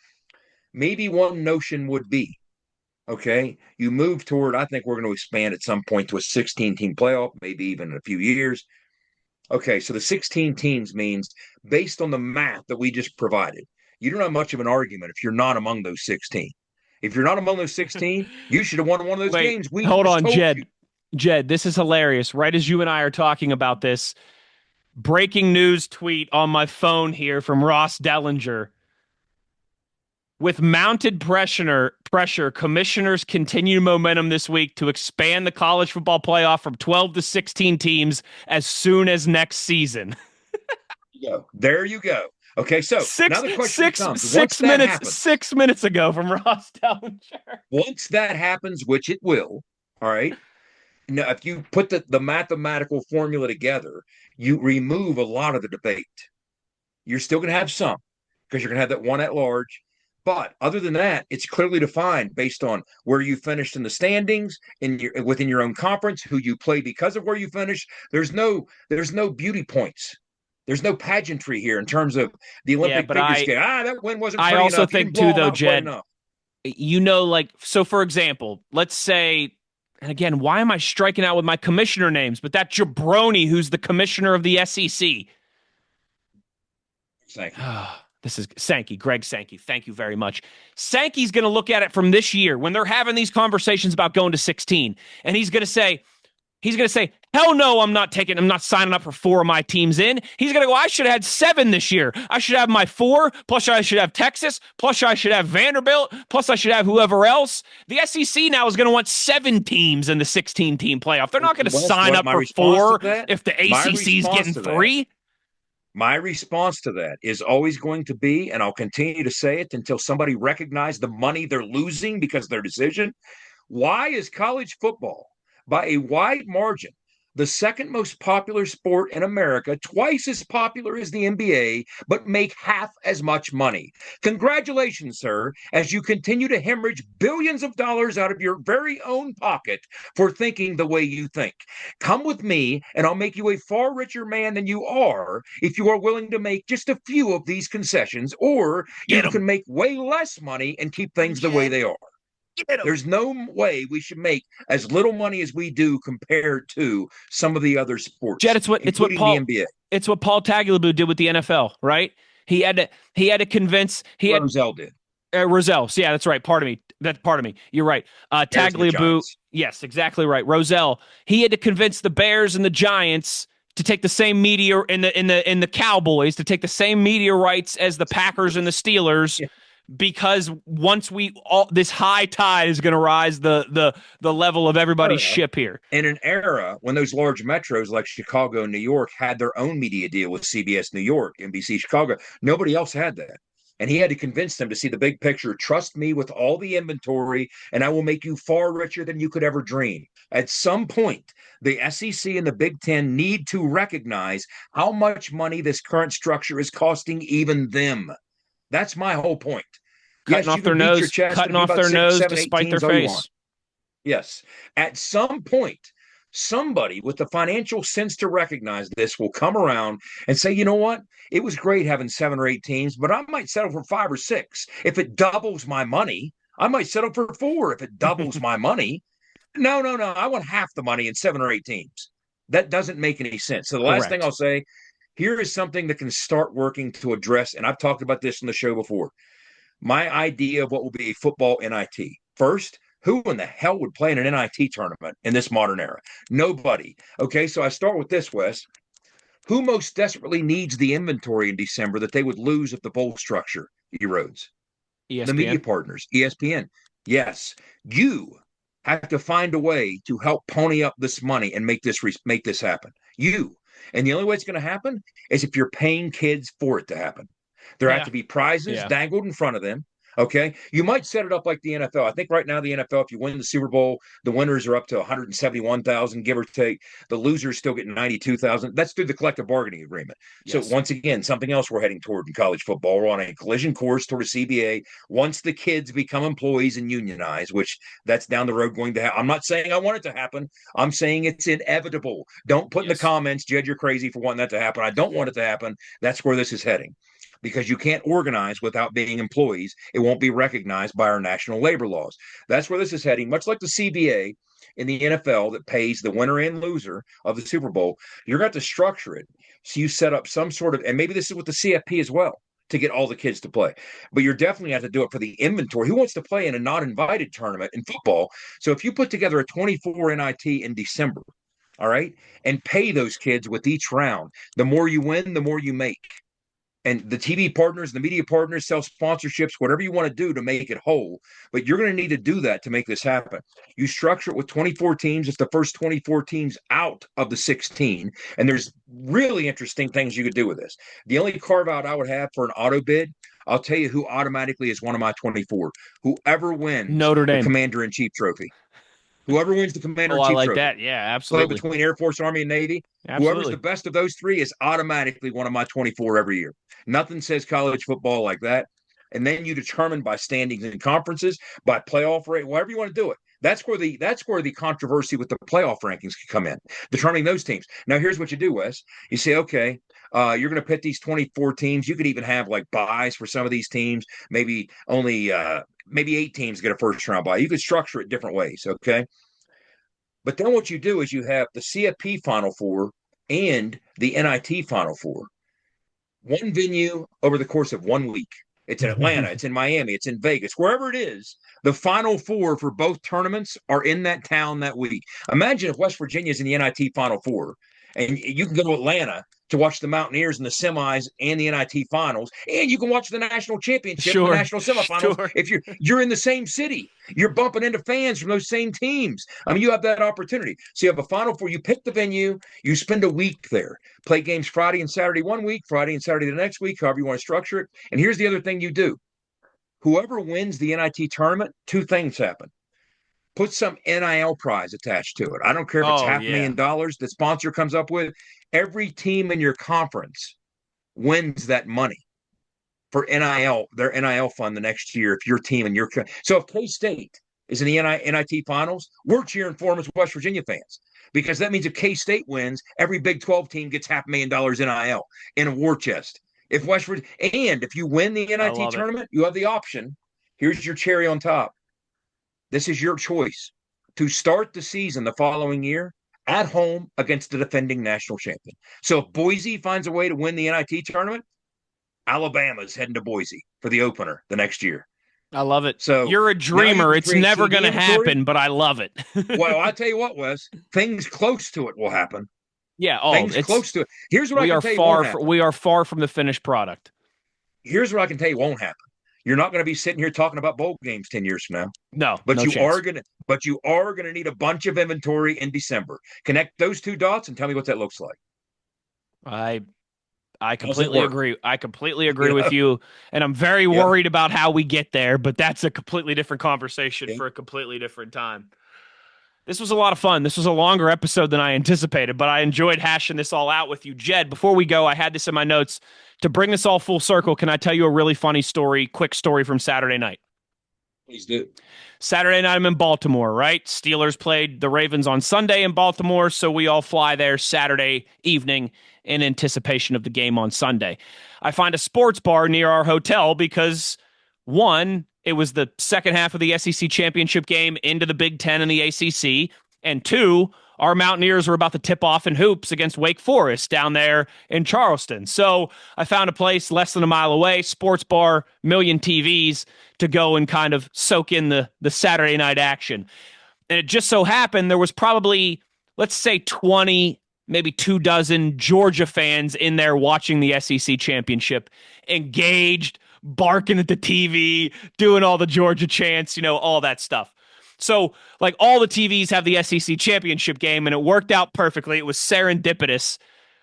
maybe one notion would be, Okay. You move toward, I think we're going to expand at some point to a 16-team playoff, maybe even in a few years. Okay. So the 16 teams means, based on the math that we just provided, you don't have much of an argument if you're not among those 16. If you're not among those 16, you should have won one of those Wait, games. We hold just on, told Jed. you. Jed, this is hilarious. Right as you and I are talking about this, breaking news tweet on my phone here from Ross Dellinger. With mounted pressure, commissioners continue momentum this week to expand the college football playoff from 12 to 16 teams as soon as next season. There you go. Okay, so now the question becomes, once that happens, 6 minutes ago from Ross Dellinger. Once that happens, which it will, all right. Now, if you put the mathematical formula together, you remove a lot of the debate. You're still going to have some, because you're going to have that one at large. But other than that, it's clearly defined based on where you finished in the standings, within your own conference, who you play because of where you finished. There's no beauty points. There's no pageantry here in terms of the Olympic figure scale. That win wasn't pretty enough. I also think too, though, Jed, enough. So for example, let's say, and again, why am I striking out with my commissioner names? But that jabroni who's the commissioner of the SEC. This is Sankey, Greg Sankey. Thank you very much. Sankey's going to look at it from this year when they're having these conversations about going to 16. And he's going to say, hell no, I'm not signing up for 4 of my teams in. He's going to go, I should have had 7 this year. I should have my 4, plus I should have Texas, plus I should have Vanderbilt, plus I should have whoever else. The SEC now is going to want 7 teams in the 16-team playoff. They're not going to sign up for 4 if the ACC's getting 3. My response to that is always going to be, and I'll continue to say it until somebody recognizes the money they're losing because of their decision. Why is college football, by a wide margin, the second most popular sport in America, twice as popular as the NBA, but make half as much money? Congratulations, sir, as you continue to hemorrhage billions of dollars out of your very own pocket for thinking the way you think. Come with me, and I'll make you a far richer man than you are if you are willing to make just a few of these concessions, or you can make way less money and keep things the way they are. There's no way we should make as little money as we do compared to some of the other sports. Jed, it's what Paul the NBA. It's what Paul Tagliabue did with the NFL, right? He had to convince. Rozelle did. Rozelle, yeah, that's right. Pardon me. You're right. Tagliabue, yes, exactly right. Rozelle, he had to convince the Bears and the Giants to take the same media in the Cowboys to take the same media rights as the Packers and the Steelers. Yeah. Because once this high tide is going to rise the level of everybody's ship here. In an era when those large metros like Chicago and New York had their own media deal with CBS New York, NBC Chicago, nobody else had that. And he had to convince them to see the big picture. Trust me with all the inventory, and I will make you far richer than you could ever dream. At some point, the SEC and the Big Ten need to recognize how much money this current structure is costing even them. That's my whole point. Cutting off their nose despite their face. Yes. At some point, somebody with the financial sense to recognize this will come around and say, you know what? It was great having 7 or 8 teams, but I might settle for 5 or 6. If it doubles my money, I might settle for 4 if it doubles my money. No. I want half the money in 7 or 8 teams. That doesn't make any sense. So the last thing I'll say, here is something that can start working to address, and I've talked about this on the show before, my idea of what will be a football NIT. First, who in the hell would play in an NIT tournament in this modern era? Nobody. Okay, so I start with this, Wes. Who most desperately needs the inventory in December that they would lose if the bowl structure erodes? ESPN. The media partners, ESPN. Yes, you have to find a way to help pony up this money and make this happen. You. And the only way it's going to happen is if you're paying kids for it to happen. There have to be prizes dangled in front of them. Okay. You might set it up like the NFL. I think right now the NFL, if you win the Super Bowl, the winners are up to 171,000, give or take. The losers still get 92,000. That's through the collective bargaining agreement. Yes. So once again, something else we're heading toward in college football. We're on a collision course toward a CBA. Once the kids become employees and unionize, which that's down the road going to happen. I'm not saying I want it to happen. I'm saying it's inevitable. Don't put in the comments, Jed, you're crazy for wanting that to happen. I don't want it to happen. That's where this is heading. because you can't organize without being employees. It won't be recognized by our national labor laws. That's where this is heading, much like the CBA in the NFL that pays the winner and loser of the Super Bowl. You're going to have to structure it so you set up some sort of, and maybe this is with the CFP as well, to get all the kids to play. But you're definitely have to do it for the inventory. Who wants to play in a not invited tournament in football? So if you put together a 24 NIT in December, all right, and pay those kids with each round, the more you win, the more you make. And the TV partners, the media partners, sell sponsorships, whatever you want to do to make it whole. But you're going to need to do that to make this happen. You structure it with 24 teams. It's the first 24 teams out of the 16. And there's really interesting things you could do with this. The only carve out I would have for an auto bid, I'll tell you who automatically is one of my 24. Whoever wins Notre Dame. the Commander-in-Chief trophy. Whoever wins the Commander-in-Chief I like trophy. that. Yeah, absolutely. Play between Air Force, Army, and Navy. Absolutely. Whoever's the best of those three is automatically one of my 24 every year. Nothing says college football like that. And then you determine by standings in conferences, by playoff rate, whatever you want to do it. That's where the controversy with the playoff rankings can come in, determining those teams. Now, here's what you do, Wes. You say, okay, you're going to pit these 24 teams. You could even have like buys for some of these teams. Maybe only maybe 8 teams get a first round bye. You could structure it different ways, okay? But then what you do is you have the CFP Final Four and the NIT Final Four. One venue over the course of 1 week. It's in Atlanta, it's in Miami, it's in Vegas, wherever it is. The Final Four for both tournaments are in that town that week. Imagine if West Virginia is in the NIT Final Four, and you can go to Atlanta to watch the Mountaineers in the semis and the NIT finals, and you can watch the national championship, the national semifinals. If you're in the same city, you're bumping into fans from those same teams. I mean, you have that opportunity. So you have a Final Four. You pick the venue. You spend a week there. Play games Friday and Saturday 1 week, Friday and Saturday the next week, however you want to structure it. And here's the other thing you do. Whoever wins the NIT tournament, 2 things happen. Put some NIL prize attached to it. I don't care if it's $500,000 the sponsor comes up with. Every team in your conference wins that money for NIL, their NIL fund the next year. If your team and your so if K-State is in the NIT finals, we're cheering for them as West Virginia fans, because that means if K-State wins, every Big 12 team gets $500,000 NIL in a war chest. If West Virginia, and if you win the NIT tournament, you have the option. Here's your cherry on top. This is your choice to start the season the following year at home against the defending national champion. So if Boise finds a way to win the NIT tournament, Alabama's heading to Boise for the opener the next year. I love it. So you're a dreamer. It's never going to happen, but I love it. Well, I tell you what, Wes, things close to it will happen. Yeah, things close to it. Here's what I can tell you won't happen. We are far from the finished product. Here's what I can tell you won't happen. You're not going to be sitting here talking about bowl games 10 years from now. No, but no you chance. are going to need a bunch of inventory in December. Connect those 2 dots and tell me what that looks like. I completely agree. I completely agree with you, and I'm very worried about how we get there, but that's a completely different conversation for a completely different time. This was a lot of fun. This was a longer episode than I anticipated, but I enjoyed hashing this all out with you. Jed, before we go, I had this in my notes. To bring this all full circle, can I tell you a really funny story, quick story from Saturday night? Please do. Saturday night, I'm in Baltimore, right? Steelers played the Ravens on Sunday in Baltimore, so we all fly there Saturday evening in anticipation of the game on Sunday. I find a sports bar near our hotel because, one, it was the second half of the SEC championship game into the Big Ten and the ACC, and 2, our Mountaineers were about to tip off in hoops against Wake Forest down there in Charleston. So I found a place less than a mile away, sports bar, million TVs, to go and kind of soak in the Saturday night action. And it just so happened there was probably, let's say 20, maybe 24 Georgia fans in there watching the SEC championship, engaged, barking at the TV, doing all the Georgia chants, all that stuff. So, like, all the TVs have the SEC championship game, and it worked out perfectly. It was serendipitous.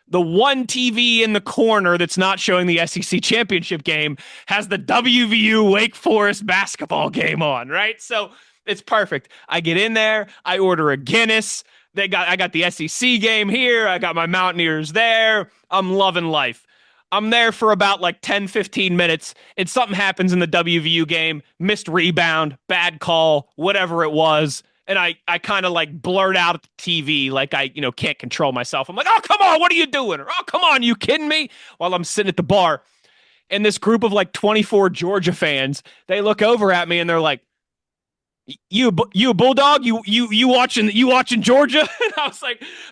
The one TV in the corner that's not showing the SEC championship game has the WVU Wake Forest basketball game on, right? So it's perfect. I get in there, I order a Guinness. I got the SEC game here. I got my Mountaineers there. I'm loving life. I'm there for about 10, 15 minutes, and something happens in the WVU game, missed rebound, bad call, whatever it was, and I kind of blurt out at the TV like I can't control myself. I'm like, oh, come on, what are you doing? Or, oh, come on, you kidding me? While I'm sitting at the bar. And this group of like 24 Georgia fans, they look over at me and they're like, you a bulldog? You watching Georgia? And I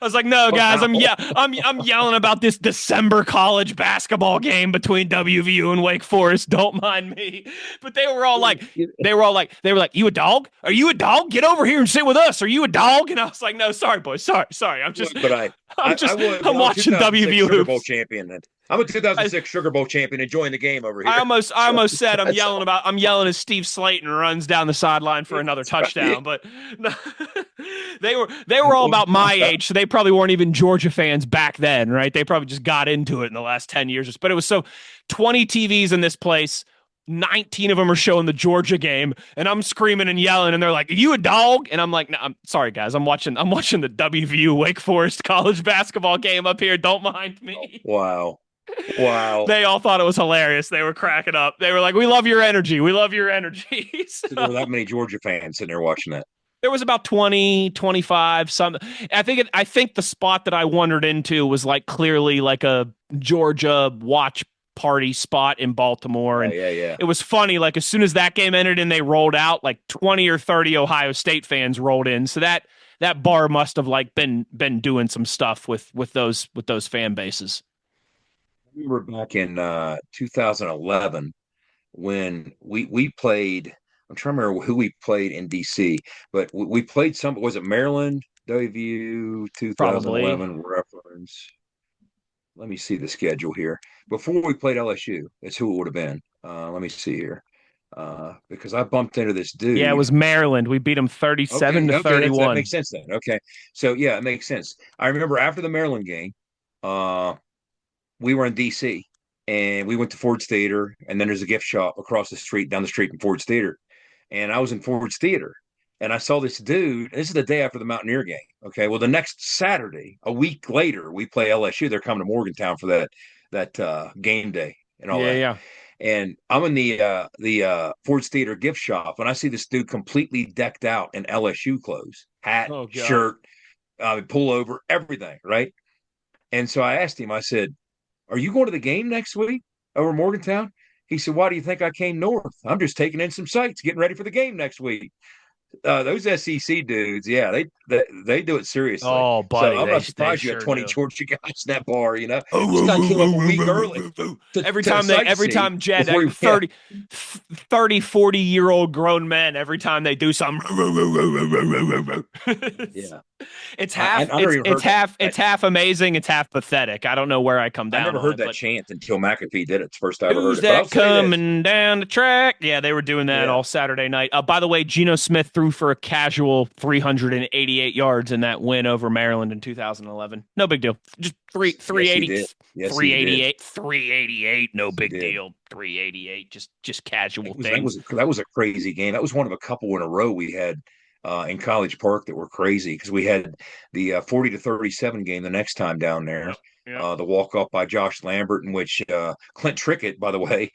was like, no, guys, I'm yelling about this December college basketball game between WVU and Wake Forest. Don't mind me. But they were like, you a dog? Are you a dog? Get over here and sit with us. Are you a dog? And I was like, no, sorry, boys, sorry. I'm just, I'm watching WVU Sugar Bowl hoops. champion. I'm a 2006 Sugar Bowl champion enjoying the game over here. I almost said I'm yelling as Steve Slaton runs down the sideline for another touchdown, but no, they were all about my age, so they probably weren't even Georgia fans back then, right? They probably just got into it in the last 10 years. But it was 20 TVs in this place. 19 of them are showing the Georgia game, and I'm screaming and yelling, and they're like, "Are you a dog?" And I'm like, "No, I'm sorry, guys. I'm watching the WVU Wake Forest college basketball game up here. Don't mind me." Wow. They all thought it was hilarious. They were cracking up. They were like, "We love your energy. We love your energy." So there were that many Georgia fans sitting there watching that. There was about 20, 25, some. I think the spot that I wandered into was like clearly like a Georgia watch party spot in Baltimore. And yeah. It was funny. Like as soon as that game ended and they rolled out, like 20 or 30 Ohio State fans rolled in. So that bar must have like been doing some stuff with those fan bases. I remember back in 2011 when we played. I'm trying to remember who we played in DC, but we played some. Was it Maryland? WVU 2011 reference. Let me see the schedule here. Before we played LSU, that's who it would have been. Let me see here. Because I bumped into this dude. Yeah, it was Maryland. We beat them 37 to 31. That makes sense then. Okay. So, yeah, it makes sense. I remember after the Maryland game, we were in D.C., and we went to Ford's Theater, and then there's a gift shop across the street, down the street from Ford's Theater. And I was in Ford's Theater, and I saw this dude. This is the day after the Mountaineer game. Okay. Well, the next Saturday, a week later, we play LSU. They're coming to Morgantown for that game day and all that. Yeah. And I'm in the Ford's Theater gift shop, and I see this dude completely decked out in LSU clothes, hat, shirt, pullover, everything, right? And so I asked him, I said, "Are you going to the game next week over Morgantown?" He said, "Why do you think I came north? I'm just taking in some sights, getting ready for the game next week." Those SEC dudes, yeah, they do it seriously. Oh, buddy, so I'm not surprised you had 20 Georgia guys in that bar. You know, this guy came up a week early. Every time Jed, 30, 40-year-old grown men, every time they do something, yeah, it's half amazing, it's half pathetic. I don't know where I come down. I never heard that chant until McAfee did it. It's the first I ever heard it. Who's that coming down the track? Yeah, they were doing that all Saturday night. By the way, Geno Smith threw for a casual 388 yards in that win over Maryland in 2011. No big deal. Just 380, yes, 388, 388. No big deal. 388. Just casual things. That was a crazy game. That was one of a couple in a row we had in College Park that were crazy because we had the 40 to 37 game the next time down there. The walk-off by Josh Lambert, in which Clint Trickett, by the way,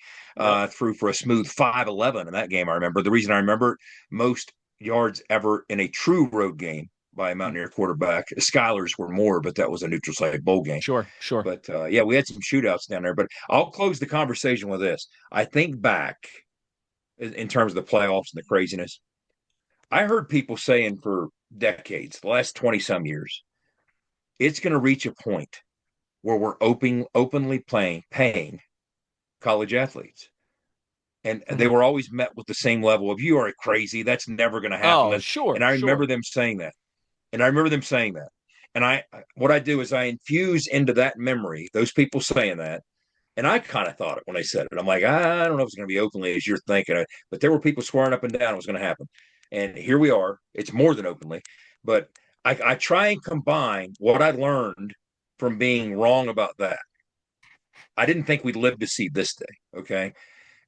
threw for a smooth 511 in that game. I remember. The reason I remember, most yards ever in a true road game by a Mountaineer quarterback. Schuyler's were more, but that was a neutral site bowl game. Sure. But we had some shootouts down there. But I'll close the conversation with this. I think back in terms of the playoffs and the craziness. I heard people saying for decades, the last 20-some years, it's going to reach a point where we're openly paying college athletes. And they were always met with the same level of, "You are crazy. That's never going to happen." Oh, sure. And I remember them saying that. And what I do is I infuse into that memory, those people saying that. And I kind of thought it when they said it. I'm like, I don't know if it's going to be openly as you're thinking. But there were people swearing up and down it was going to happen. And here we are. It's more than openly. But I try and combine what I learned from being wrong about that. I didn't think we'd live to see this day. Okay.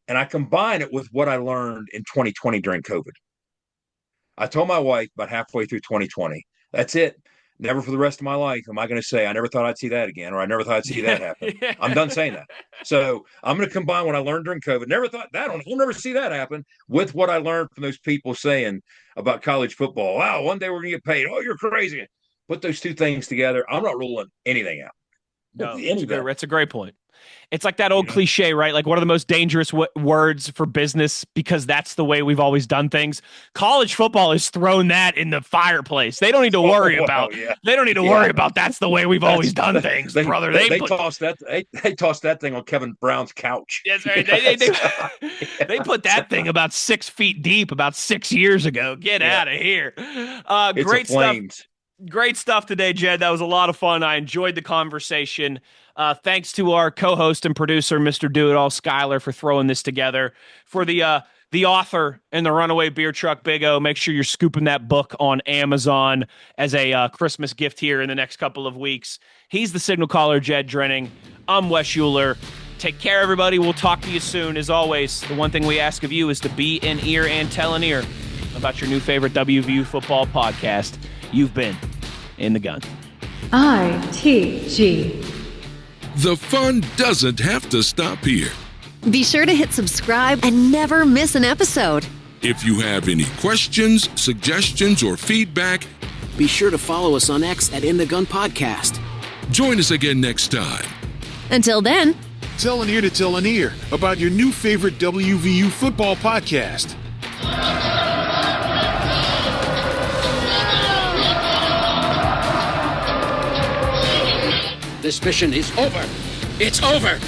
And I combine it with what I learned in 2020 during COVID. I told my wife about halfway through 2020, that's it. Never for the rest of my life am I going to say, I never thought I'd see that again, or I never thought I'd see that happen. I'm done saying that. So I'm going to combine what I learned during COVID. Never thought that. We'll never see that happen with what I learned from those people saying about college football. Wow, one day we're going to get paid. Oh, you're crazy. Put those two things together. I'm not ruling anything out. No, it's a great point. It's like that old cliche, right? Like one of the most dangerous words for business because that's the way we've always done things. College football has thrown that in the fireplace. They don't need to worry about. They don't need to worry about. That's the way we've always done things, brother. They tossed that. They tossed that thing on Kevin Brown's couch. That's right. They put that thing about 6 feet deep about 6 years ago. Get out of here. Great stuff. Great stuff today, Jed. That was a lot of fun. I enjoyed the conversation. Thanks to our co-host and producer, Mr. Do-It-All, Schuyler, for throwing this together. For the author and the Runaway Beer Truck, Big O, make sure you're scooping that book on Amazon as a Christmas gift here in the next couple of weeks. He's the signal caller, Jed Drenning. I'm Wes Uhler. Take care, everybody. We'll talk to you soon. As always, the one thing we ask of you is to be an ear and tell an ear about your new favorite WVU football podcast. You've been In the Gun. ITG. The fun doesn't have to stop here. Be sure to hit subscribe and never miss an episode. If you have any questions, suggestions, or feedback, be sure to follow us on X at In the Gun Podcast. Join us again next time. Until then, tell an ear to tell an ear about your new favorite WVU football podcast. This mission is over. It's over.